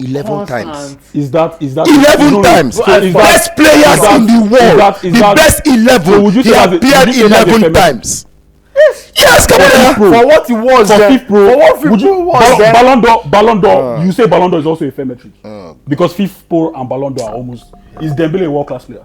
Speaker 3: times.
Speaker 2: Is that
Speaker 3: 11 times? Best players in the world. The best 11. He appeared 11 times. Yes, come on.
Speaker 4: For what he was then. For what FIFA Pro was then.
Speaker 2: Ballon d'Or. You say Ballon d'Or is also a fair metric. Because FIFA Pro and Ballon d'Or are almost. Is Dembele a world class player?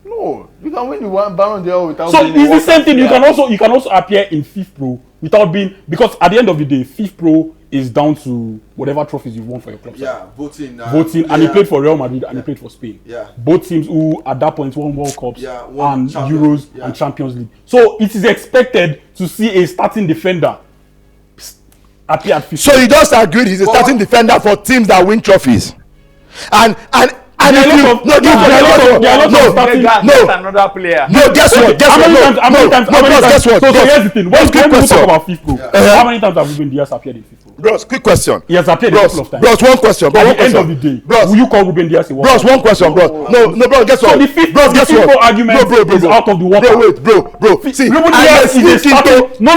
Speaker 4: No, you can win the one Ballon d'Or without.
Speaker 2: So it's the same thing. You can also appear in FIFA Pro without being, because at the end of the day, FIFA Pro is down to whatever trophies you've won for your club.
Speaker 1: Yeah, voting.
Speaker 2: And he played for Real Madrid and he played for Spain.
Speaker 1: Yeah.
Speaker 2: Both teams who at that point won World Cups
Speaker 1: won
Speaker 2: and
Speaker 1: Champions,
Speaker 2: Euros and Champions League. So it is expected to see a starting defender appear at 50.
Speaker 3: So you just agreed he's a starting defender for teams that win trophies. And
Speaker 2: Another player.
Speaker 3: No, guess what?
Speaker 2: How many times?
Speaker 3: Guess what?
Speaker 2: So here's the thing. When people talk about FIFPro, how many times have Ruben Dias appeared in FIFPro?
Speaker 3: Bros, quick question.
Speaker 2: He has appeared a couple of times.
Speaker 3: Bros, one question.
Speaker 2: At the end of the day, will you call Ruben Dias a world?
Speaker 3: Bros, one question, bro. No, bro, guess what?
Speaker 2: So the FIFPro argument is out of the water.
Speaker 3: Wait, bro. See,
Speaker 2: Ruben Dias is a starting. No.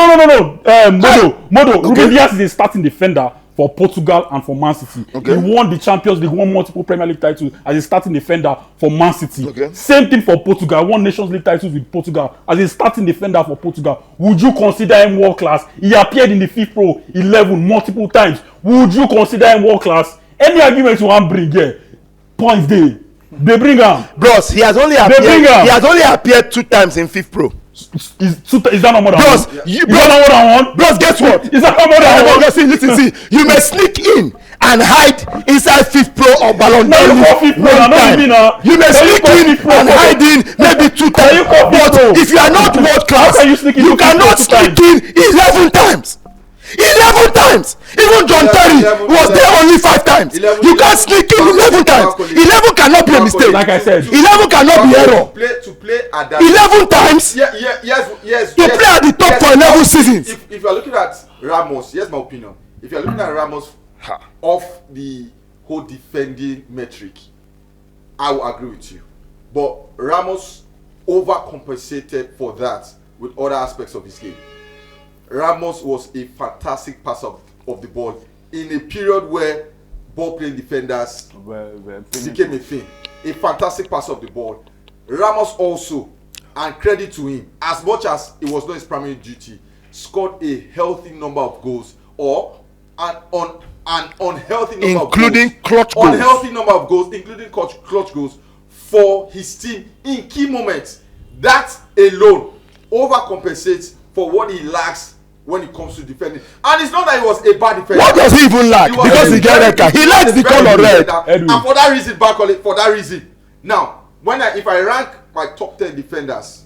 Speaker 2: Modo. Ruben Dias is a starting defender for Portugal and for Man City.
Speaker 3: Okay.
Speaker 2: He won the Champions League, won multiple Premier League titles as a starting defender for Man City.
Speaker 3: Okay.
Speaker 2: Same thing for Portugal, won Nations League titles with Portugal as a starting defender for Portugal. Would you consider him world class? He appeared in the FIFPro 11 multiple times. Would you consider him world class? Any argument you want bring here, points they bring him.
Speaker 3: Bros, he has only appeared 2 times in FIFPro.
Speaker 2: Is that not more than
Speaker 3: bros,
Speaker 2: one?
Speaker 3: is
Speaker 2: that not more than one?
Speaker 3: Bros, guess what?
Speaker 2: Is that not more than one?
Speaker 3: Listen, see. You may sneak in and hide inside FIFPro or Ballon d'Or. You may sneak in and hide in maybe 2 times. But if you are not world class, you cannot sneak in 11 times. 11 times. Even John Terry was there only 5 times. You can't sneak in 11 times. 11 cannot be a mistake.
Speaker 2: Like I said,
Speaker 3: 11 cannot be error.
Speaker 1: To play at that
Speaker 3: 11 times.
Speaker 1: Yes.
Speaker 3: To play at the top for 11 seasons.
Speaker 1: If you are looking at Ramos, here's my opinion. If you are looking at Ramos off the whole defending metric, I will agree with you. But Ramos overcompensated for that with other aspects of his game. Ramos was a fantastic passer of the ball in a period where ball playing defenders became a thing. A fantastic passer of the ball. Ramos also, and credit to him, as much as it was not his primary duty, scored a healthy number of goals or an unhealthy number
Speaker 3: including
Speaker 1: of goals.
Speaker 3: Clutch goals.
Speaker 1: Unhealthy number of goals, including clutch goals for his team in key moments. That alone overcompensates for what he lacks when it comes to defending. And it's not that he was a bad defender.
Speaker 3: What does he even lack? Because he get red card. He likes the color red.
Speaker 1: And for that reason, now if I rank my top 10 defenders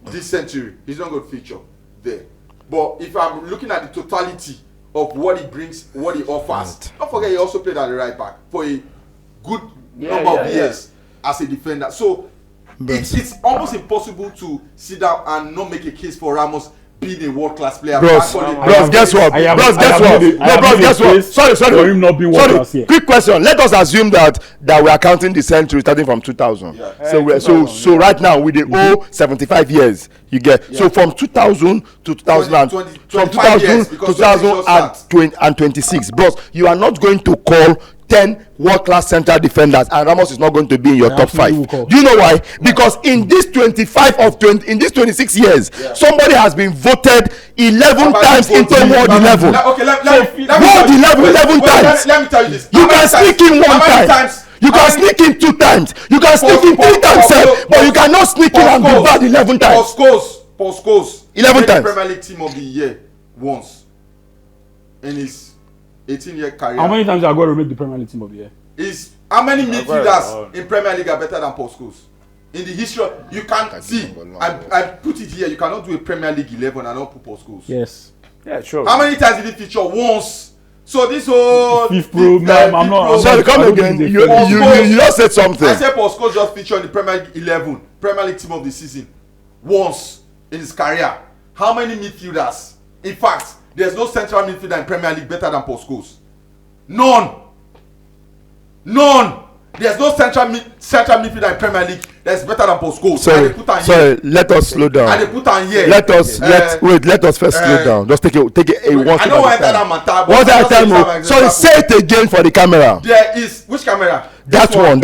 Speaker 1: this century, he's not going to feature there. But if I'm looking at the totality of what he brings, what he offers, don't forget he also played at the right back for a good number of years as a defender. So it's almost impossible to sit down and not make a case for Ramos being a world-class player.
Speaker 3: Bros, guess what? Sorry.
Speaker 2: him not being world class here.
Speaker 3: Quick question. Let us assume that we are counting the century starting from 2000. Yeah. So right now we owe 75 years. You get so from 2000 to 2000 from 2000 to 2026. Bros, you are not going to call 10 world-class central defenders, and Ramos is not going to be in your top 5. Do you know why? Because in this 26 years, somebody has been voted 11 times into World 11. World 11 times.
Speaker 1: Let me tell you this.
Speaker 3: You can sneak in 1 time. You can sneak in 2 times. You can sneak in 3 times, but you cannot sneak in and be bad 11 times.
Speaker 1: Paul Scholes
Speaker 3: 11 times.
Speaker 1: Premier League Team of the Year once in his 18-year career.
Speaker 2: How many times are going to make the Premier League Team of the Year?
Speaker 1: How many midfielders in Premier League are better than Paul Scholes? In the history, you can't see. I put it here. You cannot do a Premier League 11 and not put Paul Scholes.
Speaker 2: Yes.
Speaker 4: Yeah, sure.
Speaker 1: How many times did he feature? Once. So this whole
Speaker 2: FIFPro, I'm not.
Speaker 3: Sorry, come again. You just said something.
Speaker 1: I said Paul Scholes just featured in the Premier League 11, Premier League Team of the Season, once in his career. How many midfielders? In fact, there's no central midfielder in Premier League better than Paul Scholes. None. There's no central midfielder in Premier League that's better than Paul Scholes.
Speaker 3: Sorry, let us slow down.
Speaker 1: And they put on here.
Speaker 3: Let us first slow down. Just take it one step at a time. One at a time. Sorry, say it again for the camera.
Speaker 1: There is which camera?
Speaker 3: That one.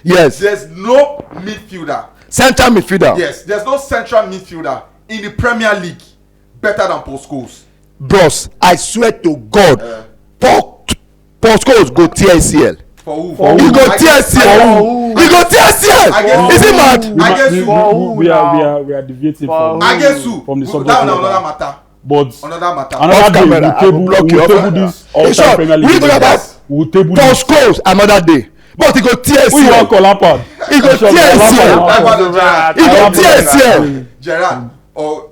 Speaker 3: Yes.
Speaker 1: There's no midfielder.
Speaker 3: Central midfielder.
Speaker 1: Yes, there's no central midfielder in the Premier League better than Paul Scholes.
Speaker 3: Bros, I swear to God, Paul Scholes go TSCL.
Speaker 1: For who?
Speaker 3: He go TSCL. Is he mad?
Speaker 2: We are deviating from the subject.
Speaker 1: That one another matter.
Speaker 2: But
Speaker 1: another matter.
Speaker 3: Off camera, I will block you.
Speaker 2: We'll table this all-time Premier League.
Speaker 3: We talk about
Speaker 2: We'll table
Speaker 3: Paul
Speaker 2: this.
Speaker 3: Scholes another day. But he go tear
Speaker 2: Who you want
Speaker 3: ACL.
Speaker 2: call Lampard?
Speaker 3: He go tear ACL. He go tear ACL.
Speaker 1: Gerrard or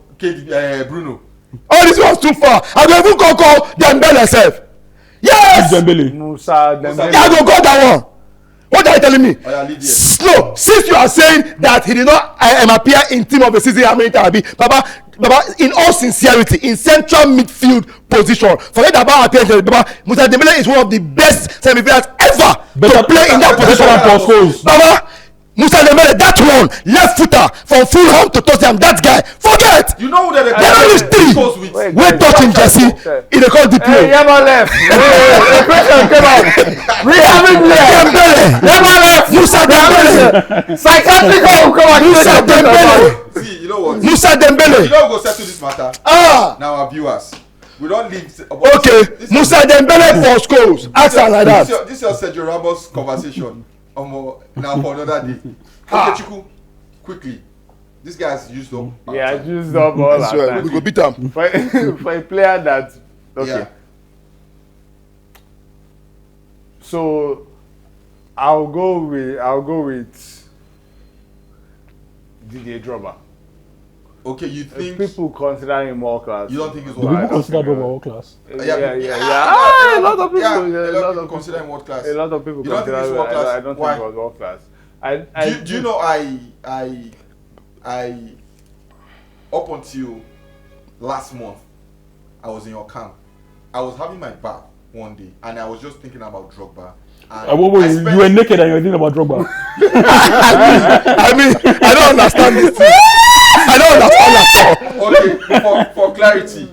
Speaker 1: Bruno.
Speaker 3: All this was too far. I go even call Dembele sef. Yes.
Speaker 2: Dembele.
Speaker 4: Musa Dembele.
Speaker 3: I go call that one. What are you telling me?
Speaker 1: Oh, yeah, leave here.
Speaker 3: No, since you are saying that he did not appear in team of the season, how many times? Baba, in all sincerity, in central midfield position, forget about appearance. Baba, Musa Dembele is one of the best semi-finals ever to play in that position. Baba, Musa Dembele, that one, left footer from Fulham to Tottenham, that guy, forget.
Speaker 1: You know who they're
Speaker 3: There is three. Wait, touching Jesse, in the call the play.
Speaker 4: Yama left. The question came out. We haven't left.
Speaker 3: Dembele,
Speaker 4: Yama left.
Speaker 3: Musa Dembele,
Speaker 4: Psychiatric come on.
Speaker 3: Musa Dembele,
Speaker 1: See, you know what?
Speaker 3: Musa
Speaker 1: You
Speaker 3: Dembele.
Speaker 1: don't go settle this matter.
Speaker 3: Ah,
Speaker 1: Now our viewers, we don't leave.
Speaker 3: okay, Musa Dembele for Scholes. Ask her like that.
Speaker 1: This is your Sergio Ramos conversation. Now for another day. Okay, Chiku, quickly. This guy's used up.
Speaker 4: Yeah, I used up all
Speaker 3: That's
Speaker 4: that
Speaker 3: right. We
Speaker 4: time.
Speaker 3: go beat him.
Speaker 4: For a player that okay.
Speaker 1: Yeah.
Speaker 4: So I'll go with Didier Drogba.
Speaker 1: Okay, you think
Speaker 4: People consider him world class.
Speaker 1: you don't think he's
Speaker 2: Do
Speaker 1: world
Speaker 2: people
Speaker 1: class?
Speaker 2: consider Drogba world class?
Speaker 4: A lot of people.
Speaker 1: Yeah,
Speaker 4: A lot of
Speaker 1: consider him world class.
Speaker 4: A lot of people
Speaker 1: You don't think
Speaker 4: consider.
Speaker 1: he's world class?
Speaker 4: I don't
Speaker 1: Why?
Speaker 4: think he was world class.
Speaker 1: Do you know I up until last month I was in your camp. I was having my bath one day and I was just thinking about Drogba. And
Speaker 2: Wait,
Speaker 1: I
Speaker 2: you were naked and you were thinking about Drogba.
Speaker 3: I mean, I don't understand this thing. I don't understand at all.
Speaker 1: Okay, for clarity,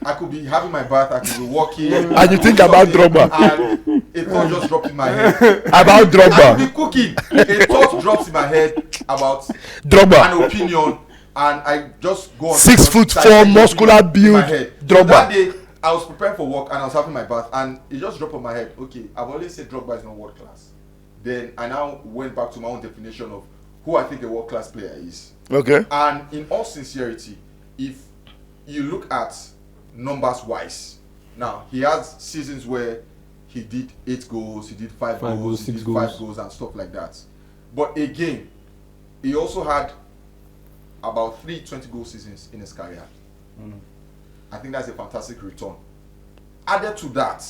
Speaker 1: I could be having my bath, I could be walking,
Speaker 3: And you think about Drogba.
Speaker 1: and a thought just dropped in my head.
Speaker 3: About
Speaker 1: I could
Speaker 3: Drogba.
Speaker 1: be cooking, a thought drops in my head about
Speaker 3: Drogba.
Speaker 1: an opinion, and I just go on.
Speaker 3: 6'4", muscular build,
Speaker 1: So
Speaker 3: Drogba.
Speaker 1: that day, I was preparing for work and I was having my bath, and it just dropped on my head. Okay, I've always said Drogba is not world class. Then I now went back to my own definition of who I think a world class player is.
Speaker 3: Okay.
Speaker 1: And in all sincerity, if you look at numbers wise, now he has seasons where he did 8 goals, he did 5
Speaker 2: Five
Speaker 1: goals,
Speaker 2: goals,
Speaker 1: he
Speaker 2: 6
Speaker 1: did
Speaker 2: goals.
Speaker 1: 5 goals and stuff like that. But again, he also had about 3 20-goal seasons in his career. I think that's a fantastic return. Added to that,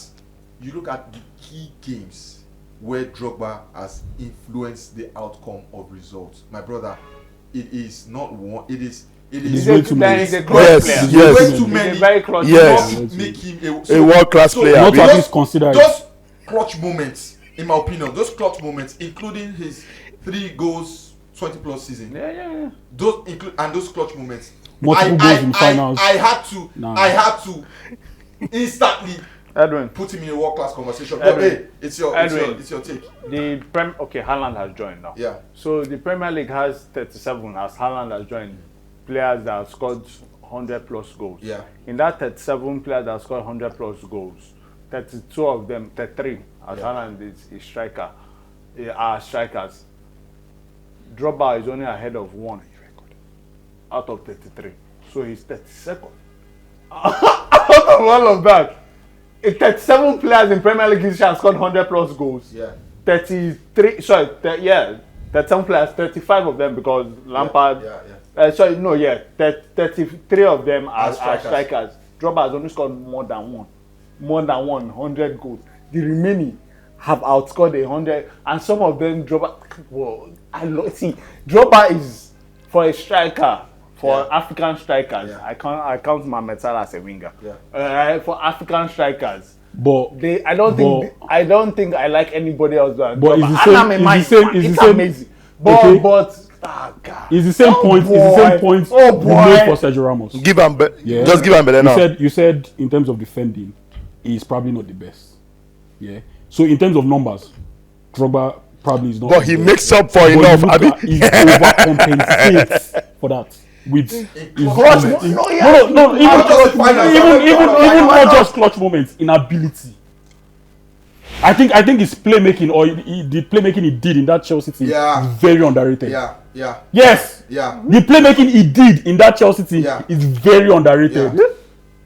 Speaker 1: you look at the key games where Drogba has influenced the outcome of results. My brother, it is not one. It is.
Speaker 2: He's way too many.
Speaker 4: He's a clutch
Speaker 3: Yes,
Speaker 4: player.
Speaker 3: yes.
Speaker 1: Way too
Speaker 4: He's
Speaker 1: many.
Speaker 4: a very clutch
Speaker 3: Yes.
Speaker 4: player.
Speaker 1: Not make him
Speaker 3: A world-class player.
Speaker 2: Not to
Speaker 1: those-
Speaker 2: at least consider it.
Speaker 1: those clutch moments, in my opinion, those clutch moments, including his 3 goals, 20+ season.
Speaker 4: Yeah.
Speaker 1: Those include and those clutch moments.
Speaker 2: Multiple goals in finals.
Speaker 1: I had to.
Speaker 2: Nah.
Speaker 1: I had to instantly
Speaker 4: Edwin,
Speaker 1: put him in a world-class conversation. But
Speaker 4: Edwin.
Speaker 1: hey, it's your take.
Speaker 4: the Haaland has joined now.
Speaker 1: Yeah.
Speaker 4: So the Premier League has 37 as Haaland has joined players that have scored 100+ goals.
Speaker 1: Yeah.
Speaker 4: In that 37 players that have scored 100+ goals, 32 of them, 33 as
Speaker 1: Yeah.
Speaker 4: Haaland is striker, are strikers. Drogba is only ahead of 1 out of 33. So he's 32nd. Out of all of that, 37 players in Premier League history have scored 100+ goals.
Speaker 1: Yeah.
Speaker 4: 33, 37 players, 35 of them because Lampard.
Speaker 1: Yeah.
Speaker 4: 33 of them are
Speaker 1: strikers.
Speaker 4: strikers. Drogba has only scored more than 100 goals. The remaining have outscored 100, and some of them Drogba. Well, Drogba is for a striker. For
Speaker 1: Yeah.
Speaker 4: African strikers,
Speaker 1: Yeah.
Speaker 4: I count Mohamed Salah as a winger.
Speaker 1: Yeah.
Speaker 4: For African strikers,
Speaker 2: But
Speaker 4: I don't think I like anybody else. Than
Speaker 2: But
Speaker 4: Drogba.
Speaker 2: it's the same-
Speaker 4: And I'm a
Speaker 2: it's the
Speaker 4: man,
Speaker 2: same- it's
Speaker 4: it's
Speaker 2: the same-
Speaker 4: amazing. But
Speaker 2: okay.
Speaker 4: God.
Speaker 2: it's the same point. It's the same point
Speaker 4: Oh
Speaker 2: you made for
Speaker 4: boy.
Speaker 2: Sergio Ramos.
Speaker 3: Give him,
Speaker 2: Yeah.
Speaker 3: just give him better now.
Speaker 2: You said in terms of defending, he's probably not the best. Yeah. So in terms of numbers, Drogba probably is not.
Speaker 3: But
Speaker 2: the
Speaker 3: he
Speaker 2: best.
Speaker 3: makes up for
Speaker 2: But you
Speaker 3: enough.
Speaker 2: look
Speaker 3: I mean,
Speaker 2: at- he overcompensates for that with his
Speaker 1: clutch
Speaker 2: moments.
Speaker 1: moments.
Speaker 2: No, even
Speaker 1: just finals.
Speaker 2: even not just clutch moments, in ability. I think his playmaking or the playmaking he did in that Chelsea team
Speaker 1: Yeah.
Speaker 2: is very underrated.
Speaker 1: Yeah.
Speaker 2: Yes.
Speaker 1: Yeah.
Speaker 2: The playmaking he did in that Chelsea team
Speaker 1: Yeah.
Speaker 2: is very underrated.
Speaker 1: Yeah.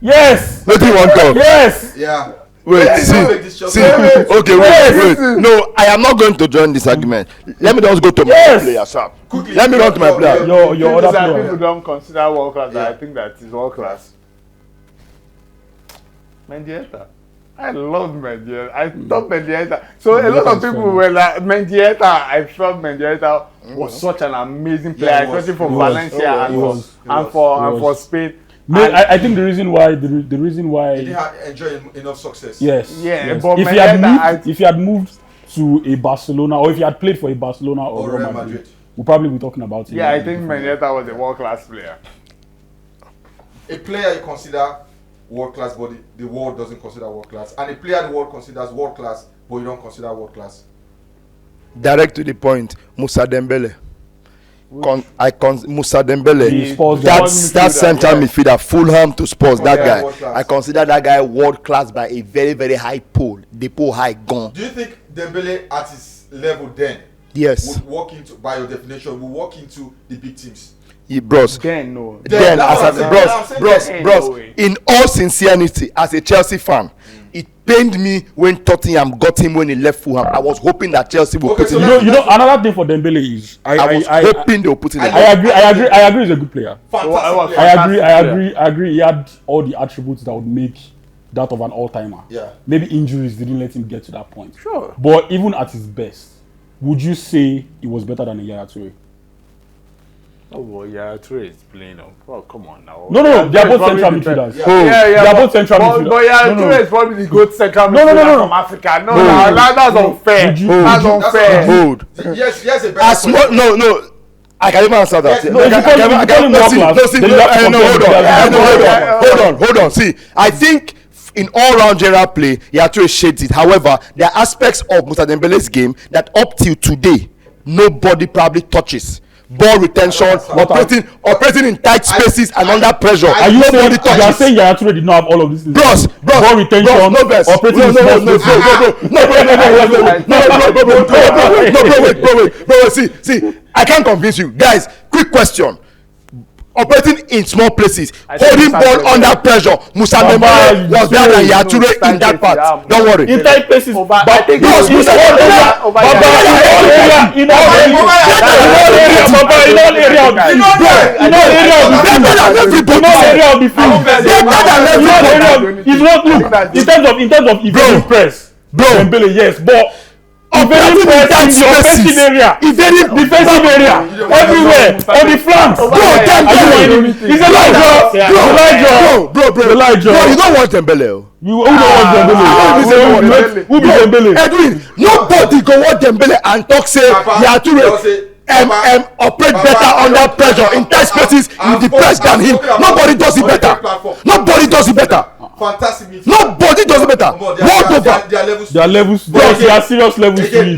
Speaker 4: Yes.
Speaker 3: What do you want to?
Speaker 4: Yes.
Speaker 1: Yeah.
Speaker 3: Wait,
Speaker 1: Yeah,
Speaker 3: see,
Speaker 1: wait.
Speaker 3: okay, wait. No, I am not going to join this argument. Let me just go to my player, sir. Let me run to my player.
Speaker 2: Your other player.
Speaker 4: People don't consider world class. I think that is world class. Mendieta. I love Mendieta. I thought Mendieta. So a lot of people were like, Mendieta. I felt Mendieta was such an amazing player, especially for Valencia and for Spain.
Speaker 2: I think the reason why
Speaker 1: He didn't enjoy enough success.
Speaker 2: yes.
Speaker 4: Yeah,
Speaker 2: yes.
Speaker 4: but
Speaker 2: If he had moved to a Barcelona, or if he had played for a Barcelona or Real Madrid, we'll probably be talking about it.
Speaker 4: Yeah, I think Mendieta was a world class player.
Speaker 1: A player you consider world class, but the world doesn't consider world class, and a player the world considers world class, but you don't consider world class.
Speaker 3: Direct to the point, Moussa Dembele. Moussa Dembele, that central midfielder, Fulham to Spurs, that guy. I consider that guy world class by a very, very high pole. The pole high gone.
Speaker 1: Do you think Dembele at his level then
Speaker 3: Yes.
Speaker 1: would walk into, by your definition, would walk into the big teams?
Speaker 3: Bros.
Speaker 4: Then no.
Speaker 3: Then bros,
Speaker 4: no
Speaker 3: in all sincerity, as a Chelsea fan, it pained me when Tottenham got him when he left Fulham. I was hoping that Chelsea would put him.
Speaker 2: You know, another thing for Dembele is
Speaker 3: I was hoping they would put him.
Speaker 2: I agree. He's a good player.
Speaker 1: Fantastic
Speaker 2: I agree. He had all the attributes that would make that of an all-timer.
Speaker 1: Yeah.
Speaker 2: Maybe injuries didn't let him get to that point.
Speaker 4: Sure.
Speaker 2: But even at his best, would you say he was better than Yaya Toure?
Speaker 4: Oh, well, yeah, Toure is playing. Oh, come on now.
Speaker 2: No, they are both central midfielders.
Speaker 4: Yeah,
Speaker 2: they are both central midfielders.
Speaker 4: But yeah, Toure is probably the good central midfielder from Africa. No, that's unfair. That's unfair.
Speaker 3: Hold.
Speaker 1: Yes, a better
Speaker 3: No. I can even answer that. Hold on. See, I think in all-round general play, Toure shades it. However, there are aspects of Moussa Dembele's game that up till today, nobody probably touches. Ball retention, operating in tight spaces and under pressure.
Speaker 2: Are you saying Yaya Toure did not have all of these things?
Speaker 3: Bros,
Speaker 2: ball retention, operating in
Speaker 3: no, see, I can't convince you. Guys, quick question. Operating in small places, holding ball under pressure. Moussa Dembele was better than Yaya Toure in that part. Don't worry.
Speaker 2: In tight places, in terms of evading press, Dembele, yes, but
Speaker 3: operating in tight spaces,
Speaker 2: defensive area, everywhere, on the flanks. He's Elijah.
Speaker 3: You don't want Dembele.
Speaker 2: Who don't want Dembele? Who be Dembele?
Speaker 3: Edwin, nobody go want Dembele and talk say Yaya Toure operate better under pressure in tight spaces in the press than him. Nobody does it better.
Speaker 1: Fantastic.
Speaker 3: Nobody does it better.
Speaker 2: Their levels. They are serious levels to it.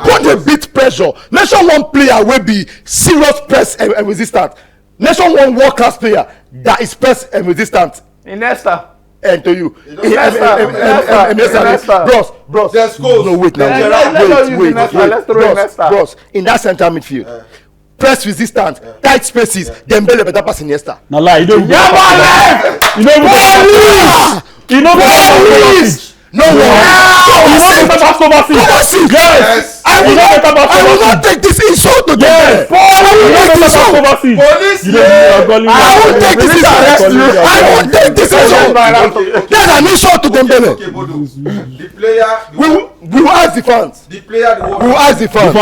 Speaker 3: What a beat pressure. Mention one player will be serious press and resistant. Mention one world class player that is press and resistant.
Speaker 4: Iniesta.
Speaker 3: And to you, bros.
Speaker 1: There's goals.
Speaker 3: No, wait. Bros. In that center midfield, press resistant, tight spaces. Dembele better pass Iniesta.
Speaker 2: Now lie, you don't
Speaker 3: No one. Yes. I will not take this insult to them.
Speaker 1: Police.
Speaker 3: I won't take this insult. That's an insult to Dembele.
Speaker 1: The player.
Speaker 3: We will ask the fans.
Speaker 1: The player.
Speaker 3: We will ask the fans. We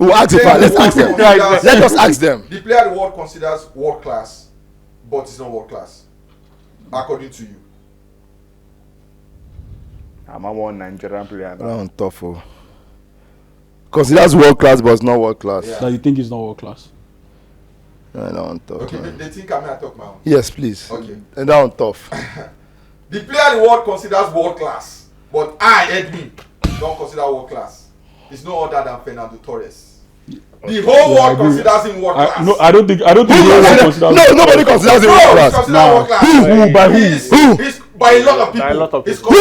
Speaker 3: will ask the fans. Let's ask them. Let us ask them.
Speaker 1: The player the world considers world class, but it's not world class, according to you.
Speaker 4: I'm a one Nigerian player now.
Speaker 3: Tough. Considers world class, but it's not world class.
Speaker 2: That you think is not world class?
Speaker 3: Tough.
Speaker 1: Okay, they think I may talk now.
Speaker 3: Yes, please.
Speaker 1: Okay.
Speaker 3: And that tough.
Speaker 1: The player the world considers world class, but I, Edwin, don't consider world class. It's no other than Fernando Torres. The whole world considers him world class.
Speaker 2: No, I don't think the whole world considers.
Speaker 3: No, nobody considers him world class.
Speaker 2: Who? By who?
Speaker 1: By a lot of people. A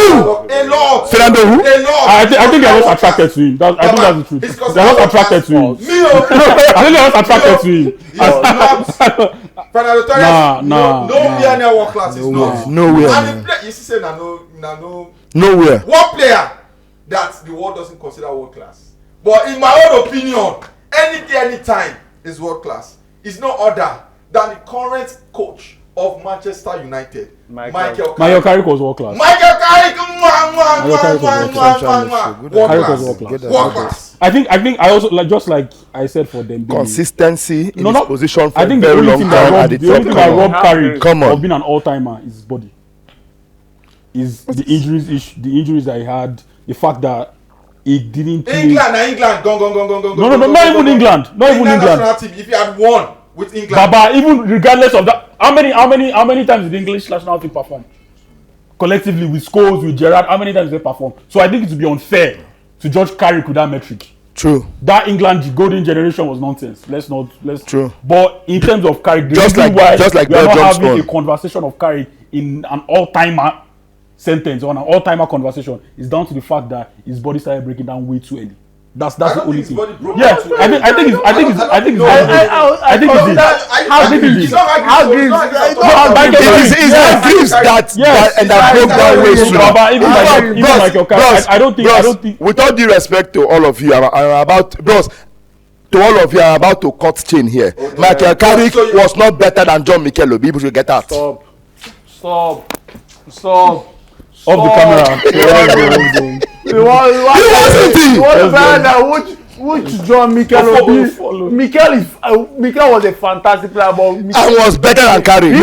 Speaker 1: lot.
Speaker 3: Fernando who?
Speaker 1: A lot.
Speaker 2: I think they're not attracted to him. I think that's the truth. They're not attracted to him.
Speaker 1: Me.
Speaker 2: I think they're not attracted to him.
Speaker 1: Fernando Torres, nowhere near world class. Is not.
Speaker 3: Nowhere.
Speaker 1: And you see, say no.
Speaker 3: Nowhere.
Speaker 1: One player that the world doesn't consider world class, but in my own opinion, any day, anytime is world class. Is no other than the current coach of Manchester United, Michael
Speaker 2: Carrick was world class.
Speaker 1: Michael Carrick, world class.
Speaker 2: I think I also like I said for them
Speaker 3: consistency in his position for
Speaker 2: I think
Speaker 3: a very
Speaker 2: the
Speaker 3: long
Speaker 2: only
Speaker 3: time at the
Speaker 2: thing that
Speaker 3: top.
Speaker 2: Rob Carrick
Speaker 3: of
Speaker 2: being an all-timer is his body. Is the injuries that he had, the fact that he didn't
Speaker 1: England, gone.
Speaker 2: No, not even England.
Speaker 1: National team, if he had won with England.
Speaker 2: Baba, even regardless of that, how many times did the English national team perform? Collectively with Scholes, with Gerrard, how many times did they perform? So I think it would be unfair to judge Carrick with that metric.
Speaker 3: True.
Speaker 2: That England golden generation was nonsense. Let's
Speaker 3: True.
Speaker 2: But in terms of Carrick,
Speaker 3: just like
Speaker 2: we are not having
Speaker 3: a
Speaker 2: conversation of Carrick in an all-timer sentence or an all-timer conversation is down to the fact that his body started breaking down way too early. That's the only thing. Yeah, I think it's
Speaker 3: that broke down way too.
Speaker 2: Even Michael Carrick, I don't think.
Speaker 3: With all due respect to all of you, I'm about to cut chain here. Michael Carrick was not better than John Mikel Obi. People should get that.
Speaker 4: Stop.
Speaker 2: Off the camera.
Speaker 3: He wasn't.
Speaker 4: Which John Mikel Obi? Mikel was a fantastic player, but
Speaker 3: I was better than Carrick.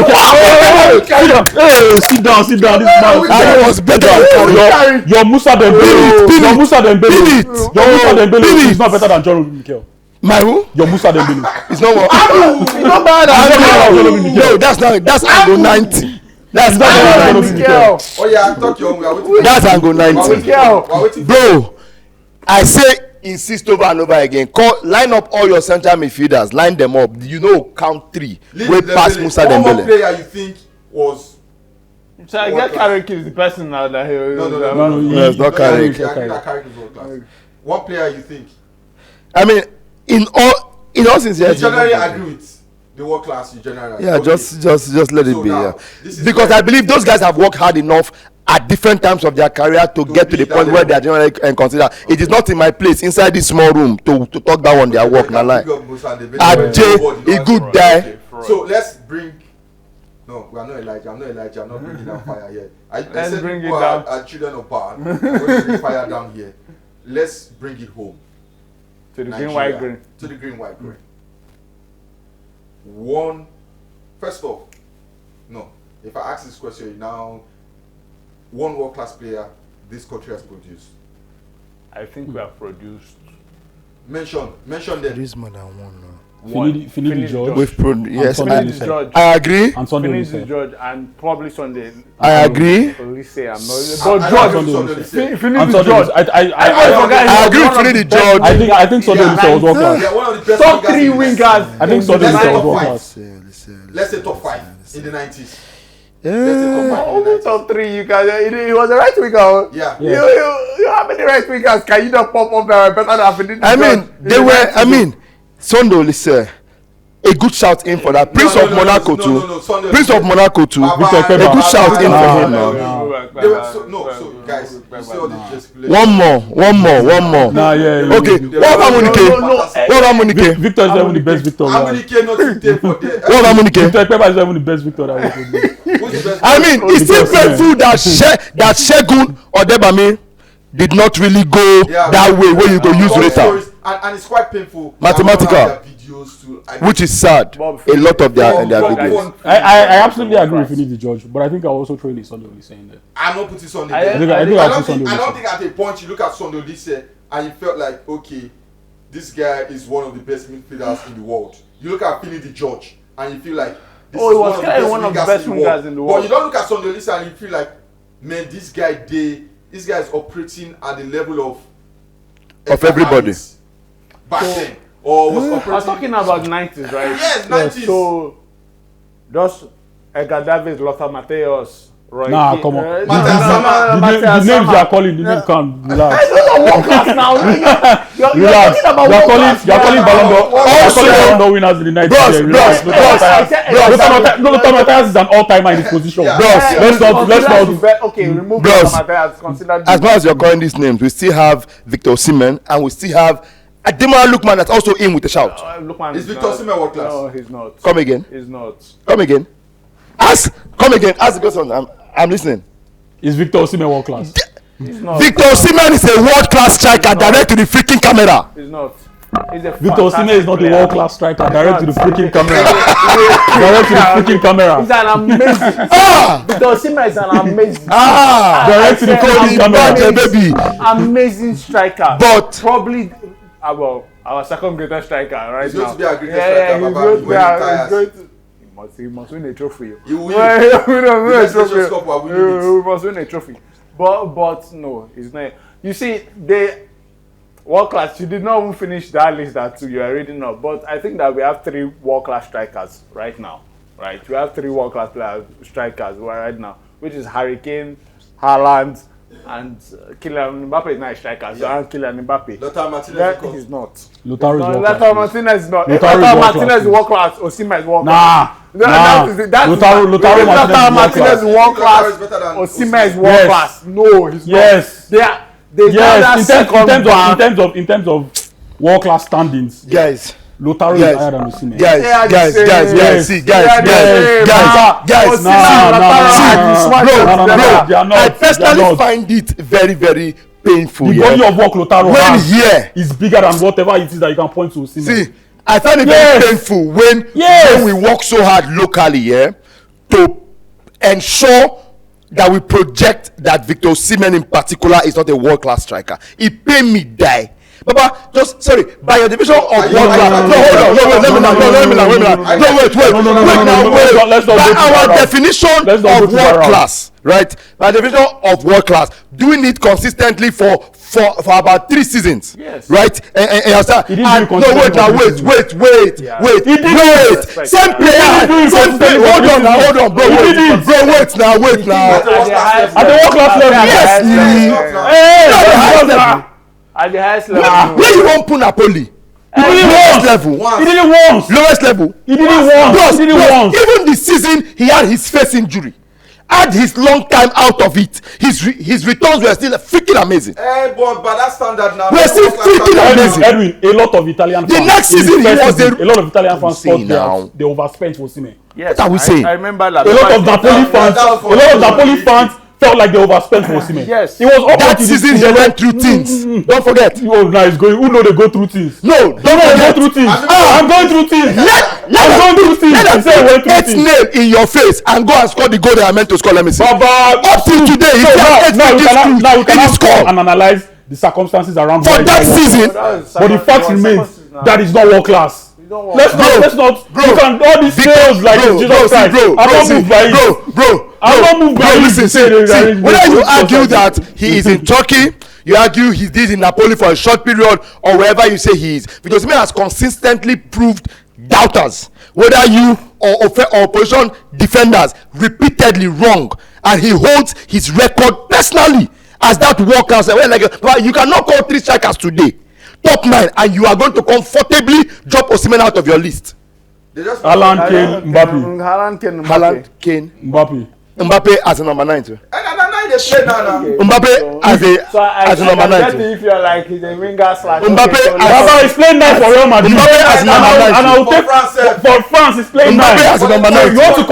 Speaker 2: Sit down. This man.
Speaker 3: I was better than Carrick.
Speaker 2: Your Musa Dembele is not better than John Mikel.
Speaker 3: My who?
Speaker 2: Your Musa Dembele.
Speaker 3: It's not what?
Speaker 4: He's not better than
Speaker 3: No, that's angle 90. That's
Speaker 4: Mikel.
Speaker 1: Oh yeah, talk your own.
Speaker 3: That's angle 90. Bro, I say insist over and over again. Line up all your central midfielders. Line them up. Count 3. Wait past Musa Dembele.
Speaker 1: One more player you think was?
Speaker 4: So I guess Carrick is the person now that he.
Speaker 3: No, it's not Carrick.
Speaker 1: Carrick is world class. One player you think?
Speaker 3: I mean, in all sincerity.
Speaker 1: You generally agree with the world class. You generally.
Speaker 3: Yeah,
Speaker 1: okay.
Speaker 3: just let it be.
Speaker 1: Now,
Speaker 3: yeah. Because I believe those guys have worked hard enough at different times of their career to get to the point where they are generally considered. It is not in my place inside this small room to talk down on their work. Now, like Ajay, a good guy.
Speaker 1: So let's bring. No, we are not Elijah. I'm not Elijah. I'm not bringing down fire here. I said people are children of Baal. I'm going to bring fire down here. Let's bring it home.
Speaker 4: To the green, white, green.
Speaker 1: To the green, white, green. One, first off, no. If I ask this question now, one world-class player this country has produced.
Speaker 4: I think we have produced.
Speaker 1: Mention them.
Speaker 3: There is more than one now.
Speaker 2: Finidi George.
Speaker 3: Yes,
Speaker 4: George.
Speaker 3: I agree.
Speaker 2: And Sunday
Speaker 4: Finidi George and probably Sunday.
Speaker 3: I agree.
Speaker 4: Olise,
Speaker 2: Finidi George.
Speaker 3: I agree with Finidi George.
Speaker 2: I think Sunday Olise was world class.
Speaker 1: Yeah, one of the best
Speaker 4: top 3 wingers.
Speaker 2: I think Sunday Olise was world class.
Speaker 1: Let's say top 5 in the 90s.
Speaker 4: Top 3, you guys. He was a right winger.
Speaker 1: Yeah.
Speaker 4: You how many right wingers can you not pop up there better than Finidi George?
Speaker 3: I mean, Sunday Olise, a good shout in for that. Prince of Monaco too. Prince of Monaco too. A good shout in for him now.
Speaker 1: So guys, you see all the gesticulation.
Speaker 3: One more.
Speaker 2: Nah, yeah.
Speaker 3: Okay. What about Munike?
Speaker 2: Victor is even the best Victor.
Speaker 1: Munike not today for there.
Speaker 3: What about Munike?
Speaker 2: Victor Ekpeba is even the best Victor that was.
Speaker 3: I mean, it's still painful that Segun Odebami did not really go that way where you go use later.
Speaker 1: And it's quite painful.
Speaker 3: Mathematical. Which is sad. A lot of their videos.
Speaker 2: I absolutely agree with Finidi George, but I think I also throw in Sunday Olise in there.
Speaker 1: I'm not putting Sunday.
Speaker 2: I
Speaker 1: don't think at a point you look at Sunday Olise and you felt like, okay, this guy is one of the best midfielders in the world. You look at Finidi George and you feel like
Speaker 4: this is one of the best wingers in the world.
Speaker 1: But you don't look at Sunday Olise and you feel like, man, this guy is operating at the level of
Speaker 3: everybody.
Speaker 1: Back then. Or was operating.
Speaker 4: I was talking about 90s, right?
Speaker 1: Yes, 90s.
Speaker 4: So, just Edgar Davids, Lothar Matthäus, Roy.
Speaker 2: Nah, come on.
Speaker 1: Matthäus Samma.
Speaker 2: The names you are calling, the name can't relax.
Speaker 4: I don't about world class now. You're
Speaker 2: Relax.
Speaker 4: talking about world class.
Speaker 2: You're calling Ballon d'Or. Ballon d'Or winners in the 90s. Lothar Matthäus is an all-timer in his position. Let's not.
Speaker 4: Okay, remove Lothar Matthäus. Consider
Speaker 3: as long as you're calling these names, we still have Victor Osimhen and we still have Ademola Lookman that's also in with a shout.
Speaker 4: Lookman
Speaker 1: is Victor Osimhen world class?
Speaker 4: No, he's not.
Speaker 3: Come again.
Speaker 4: He's not.
Speaker 3: Come again. Come again. Ask the question. I'm listening.
Speaker 2: Is Victor Osimhen world class?
Speaker 4: He's not.
Speaker 3: Victor Osimhen is a world-class striker direct to the freaking camera.
Speaker 4: He's not. He's a
Speaker 2: Victor Osimhen is not a world-class striker direct to the freaking camera.
Speaker 4: Direct
Speaker 2: to the freaking camera.
Speaker 4: He's an amazing. Victor Osimhen is an amazing.
Speaker 2: Direct to the freaking camera.
Speaker 3: Baby.
Speaker 4: Amazing striker.
Speaker 3: But
Speaker 4: probably our second greatest striker right
Speaker 1: he's
Speaker 4: now.
Speaker 1: Going to be our greatest striker,
Speaker 4: he must win a trophy.
Speaker 1: He will
Speaker 4: win a trophy.
Speaker 1: We
Speaker 4: must win a trophy. But no, it's not. You see, they world class. You did not even finish that list that you are reading up. But I think that we have 3 world class strikers right now. Right, we have 3 world class strikers right now, which is Harry Kane, Haaland, and Kylian Mbappe is not a striker. So Kylian Mbappe.
Speaker 1: Lothar Martinez
Speaker 4: is not.
Speaker 2: Lothar
Speaker 4: Martinez is not.
Speaker 2: Lothar
Speaker 4: Martinez is world class. Osimhen is world class.
Speaker 2: Lothar
Speaker 4: Martinez is world class. Osimhen is world class. No, he's not.
Speaker 2: Yes.
Speaker 4: Yes.
Speaker 2: In terms of world class standings,
Speaker 3: guys.
Speaker 2: Lothar is higher than Osimhen.
Speaker 3: Guys. I personally find it very, very painful.
Speaker 2: The body of work Lothar
Speaker 3: has
Speaker 2: is bigger than whatever it is that you can point to Osimhen.
Speaker 3: See, I find it very painful when we work so hard locally, to ensure that we project that Victor Osimhen in particular is not a world-class striker. It pain me die. Baba, by your division of world class. Wait. By our definition of world class, right? By definition of world class, doing it consistently for about 3 seasons.
Speaker 4: Yes.
Speaker 3: Right? Wait. Same player. Hold on, bro. Wait now.
Speaker 2: At the world class level.
Speaker 3: Yes.
Speaker 4: At the highest level.
Speaker 3: Where you want put Napoli?
Speaker 2: Lowest
Speaker 3: level.
Speaker 2: He did it once.
Speaker 3: Lowest level.
Speaker 2: He did it once.
Speaker 3: Even this season, he had his face injury. Had his long time out of it. His returns were still freaking amazing.
Speaker 1: But by that standard now,
Speaker 3: we're still freaking amazing.
Speaker 2: Edwin, a lot of Italian fans.
Speaker 3: The next season, he was
Speaker 2: a lot of Italian fans thought they overspent for Osimhen.
Speaker 4: Yes,
Speaker 3: what are we saying?
Speaker 4: I remember that.
Speaker 2: A lot of Napoli fans felt like they overspent for Osimhen.
Speaker 4: Yes.
Speaker 2: It was up
Speaker 3: that season they went through things. Don't forget.
Speaker 2: Oh, now it's going. Who know they go through things?
Speaker 3: No, don't forget.
Speaker 2: Go through things. I'm going through things. I'm going through things.
Speaker 3: Let us put 8 nail in your face and go and score the goal they are meant to score. Let me see. Up till today,
Speaker 2: now we can analyze the circumstances around
Speaker 3: for that season.
Speaker 2: But the fact remains that is not world class. Let's not. Bro, you can all these sales like Jesus Christ. I'm not moved by it.
Speaker 3: Listen. Whether you argue that he is in Turkey, you argue he did in Napoli for a short period, or wherever you say he is, because he has consistently proved doubters, whether you or opposition defenders, repeatedly wrong, and he holds his record personally as that worker. Well, you cannot call 3 strikers today. Top 9, and you are going to comfortably drop Osimhen out of your list.
Speaker 2: Haaland, Kane, Mbappe.
Speaker 3: Mbappe as a number 9 too. Mbappe as a number 9 too.
Speaker 4: If you're like he's a winger slash.
Speaker 3: Mbappe
Speaker 2: is playing 9 for Real Madrid.
Speaker 3: Mbappe as a number 9
Speaker 2: and I will take for France is playing 9.
Speaker 3: Mbappe as a number 9.
Speaker 2: You want to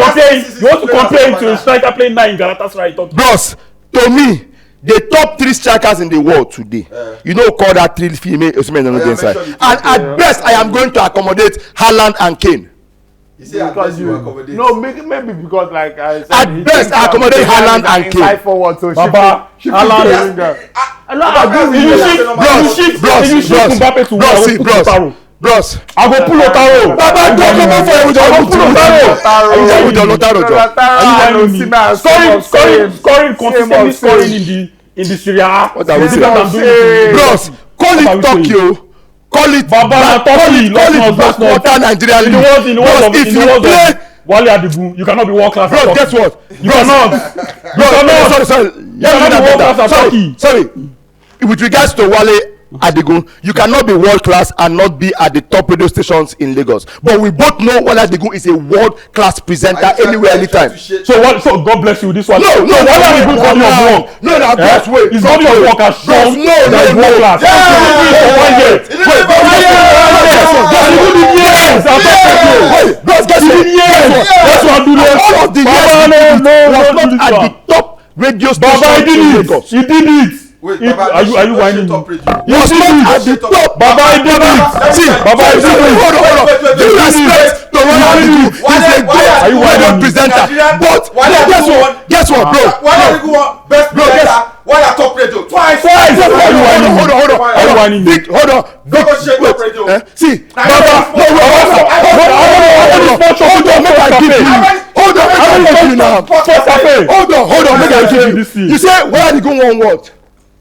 Speaker 2: compare him to a striker playing 9 in Galatasaray?
Speaker 3: Bros, to me, the top 3 strikers in the world today, you know, call that 3 female Osimhen on the inside. And at best, I am going to accommodate Haaland and Kane.
Speaker 1: You say because you accommodate.
Speaker 4: No, maybe because like I said,
Speaker 3: at best, I accommodate Haaland and Kane.
Speaker 4: Forward, so
Speaker 2: Baba, Haaland.
Speaker 3: Bros,
Speaker 2: I go pull Lautaro.
Speaker 3: Baba, don't come over for
Speaker 2: consistently scoring in the Serie A.
Speaker 3: What are we saying? Bros, call it Tokyo. Call it
Speaker 2: Baba,
Speaker 3: Backwater Nigeria League.
Speaker 2: If you play Wale Adigun, you cannot be world class.
Speaker 3: Bro, guess what?
Speaker 2: You cannot.
Speaker 3: Sorry.
Speaker 2: You cannot be world class at Turkey.
Speaker 3: Sorry. with regards to Wale Adigun, you cannot be world class and not be at the top radio stations in Lagos. But we both know Wale Adigun is a world class presenter anywhere, anytime.
Speaker 2: So what? So God bless you. This one.
Speaker 3: No,
Speaker 2: Wale Adigun's body of work.
Speaker 3: No, bros, wait.
Speaker 2: His body of work has shown that he's world class. That's what I'm doing.
Speaker 3: All of the years was not at the top radio station in Lagos.
Speaker 2: You did it.
Speaker 1: Wait,
Speaker 2: are you whining?
Speaker 3: You was not at the top.
Speaker 2: Baba, I did it. See, Baba, I did it.
Speaker 3: Hold on. Due respect to Wale Adigun, he's a great radio presenter. But guess what, bro?
Speaker 1: Wale Adigun best presenter. Wale top radio twice.
Speaker 3: Hold on. See, Baba, hold on, make I give you. You say Wale Adigun won what?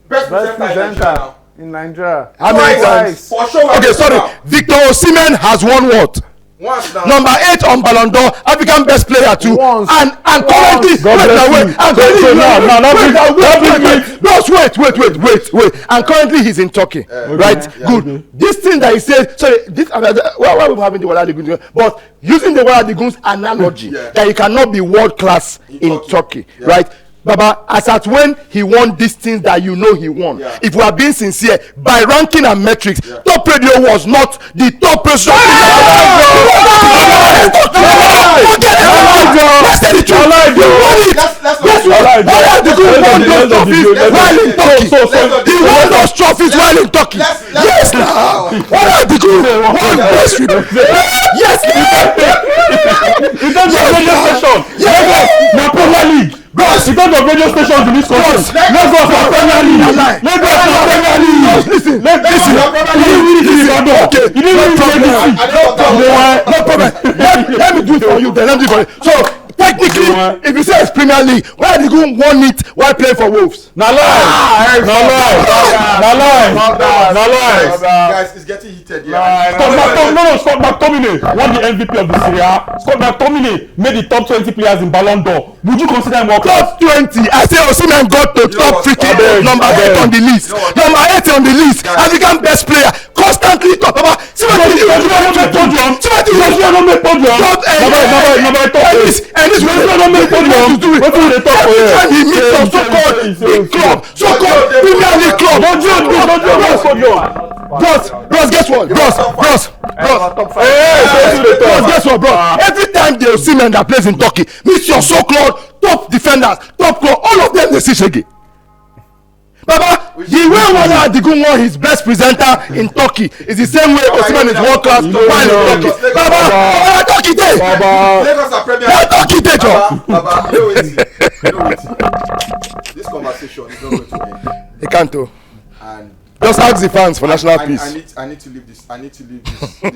Speaker 1: Best presenter
Speaker 4: in Nigeria.
Speaker 3: How many times?
Speaker 1: For sure.
Speaker 3: Okay, sorry. Victor Osimhen has won what?
Speaker 1: Once now.
Speaker 3: Number 8 on Ballon d'Or, African best player too.
Speaker 4: Once.
Speaker 3: And currently, wait. And currently he's in Turkey, right?
Speaker 1: Yeah,
Speaker 3: good. This thing that he said, sorry, this why we having the Wale Adigun, but using the Wale Adigun's analogy that he cannot be world class in Turkey, right? Baba, as at when he won these things that you know he won, if we are being sincere, by ranking and metrics, top radio was not the top person. Let's tell the truth. You won it. Guess what? Wale Adigun won those trophies while in Turkey. He won those trophies while in Turkey. Yes, now. Wale Adigun won best. Yes,
Speaker 2: in terms of radio station, Lagos na Premier League. Bros, in terms of radio stations in this country, Lagos na Premier League. Lagos na Premier League. Listen. Okay. You didn't really
Speaker 3: no problem. Let me do it for you. Then let me do it for you. So technically, if you say it's Premier League, why did you won it while playing for Wolves?
Speaker 2: Na lie.
Speaker 1: Guys, it's getting heated here.
Speaker 2: Scott McTominay won the MVP of the Serie A. Scott McTominay made the top 20 players in Ballon d'Or. Would you consider him world class?
Speaker 3: Top 20. I say Osimhen got to top 50. Number 8 on the list. Number 8 on the list. African best player. Constantly top. And this was not make podium. What do they talk for here? He meets some so-called big club, so-called Premier League club. Bros, guess what? Bros, guess what, bro? Every time they see men that plays in Turkey, meets your so-called top defenders, top club, all of them they see Shege. Baba, the way Wale Adigun won his best presenter in Turkey is the same way Osimhen is world class while in Turkey. Baba, Turkey day.
Speaker 1: Lagos are Premier
Speaker 3: Turkey day,
Speaker 1: Baba, you know this conversation is not going to end.
Speaker 3: They can't do.
Speaker 1: And
Speaker 3: just ask the fans for national peace.
Speaker 1: I need to leave this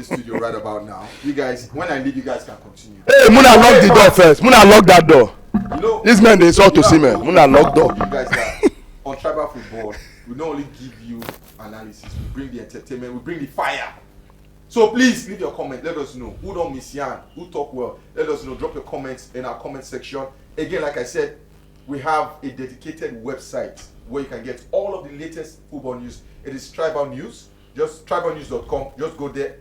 Speaker 1: studio right about now. You guys, when I leave, you guys can continue.
Speaker 3: Hey, Muna lock the door first. Muna lock that door.
Speaker 1: You know,
Speaker 3: this man they insult Osimhen. Muna lock door.
Speaker 1: You guys that on Tribal Football, we not only give you analysis, we bring the entertainment, we bring the fire. So please leave your comment. Let us know who don't miss yarn, who talk well. Let us know. Drop your comments in our comment section. Again, like I said, we have a dedicated website where you can get all of the latest football news. It is Tribal News. Just tribalnews.com. Just go there.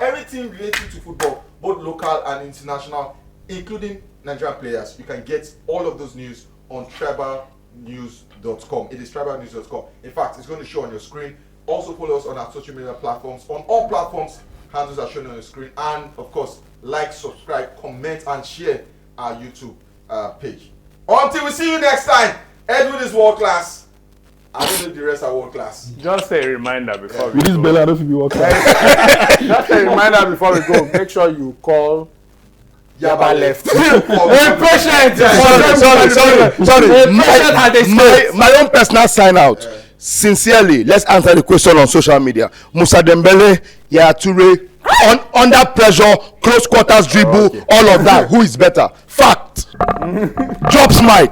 Speaker 1: Everything related to football, both local and international, including Nigerian players. You can get all of those news on tribalnews.com. It is tribalnews.com. In fact, it's going to show on your screen. Also follow us on our social media platforms. On all platforms, handles are shown on your screen. And of course, like, subscribe, comment, and share our YouTube page. Until we see you next time, Edwin is world class. I don't know the rest are world class.
Speaker 4: Just a reminder before we
Speaker 2: with this
Speaker 4: go.
Speaker 2: bell, I don't think we world class.
Speaker 4: Just a reminder before we go. Make sure you call Yaba left.
Speaker 3: Sorry. My own personal sign out. Sincerely, let's answer the question on social media. Musa Dembele, Yaya Toure, under pressure, close quarters dribble, all of that. Who is better? Fact. Drops mic.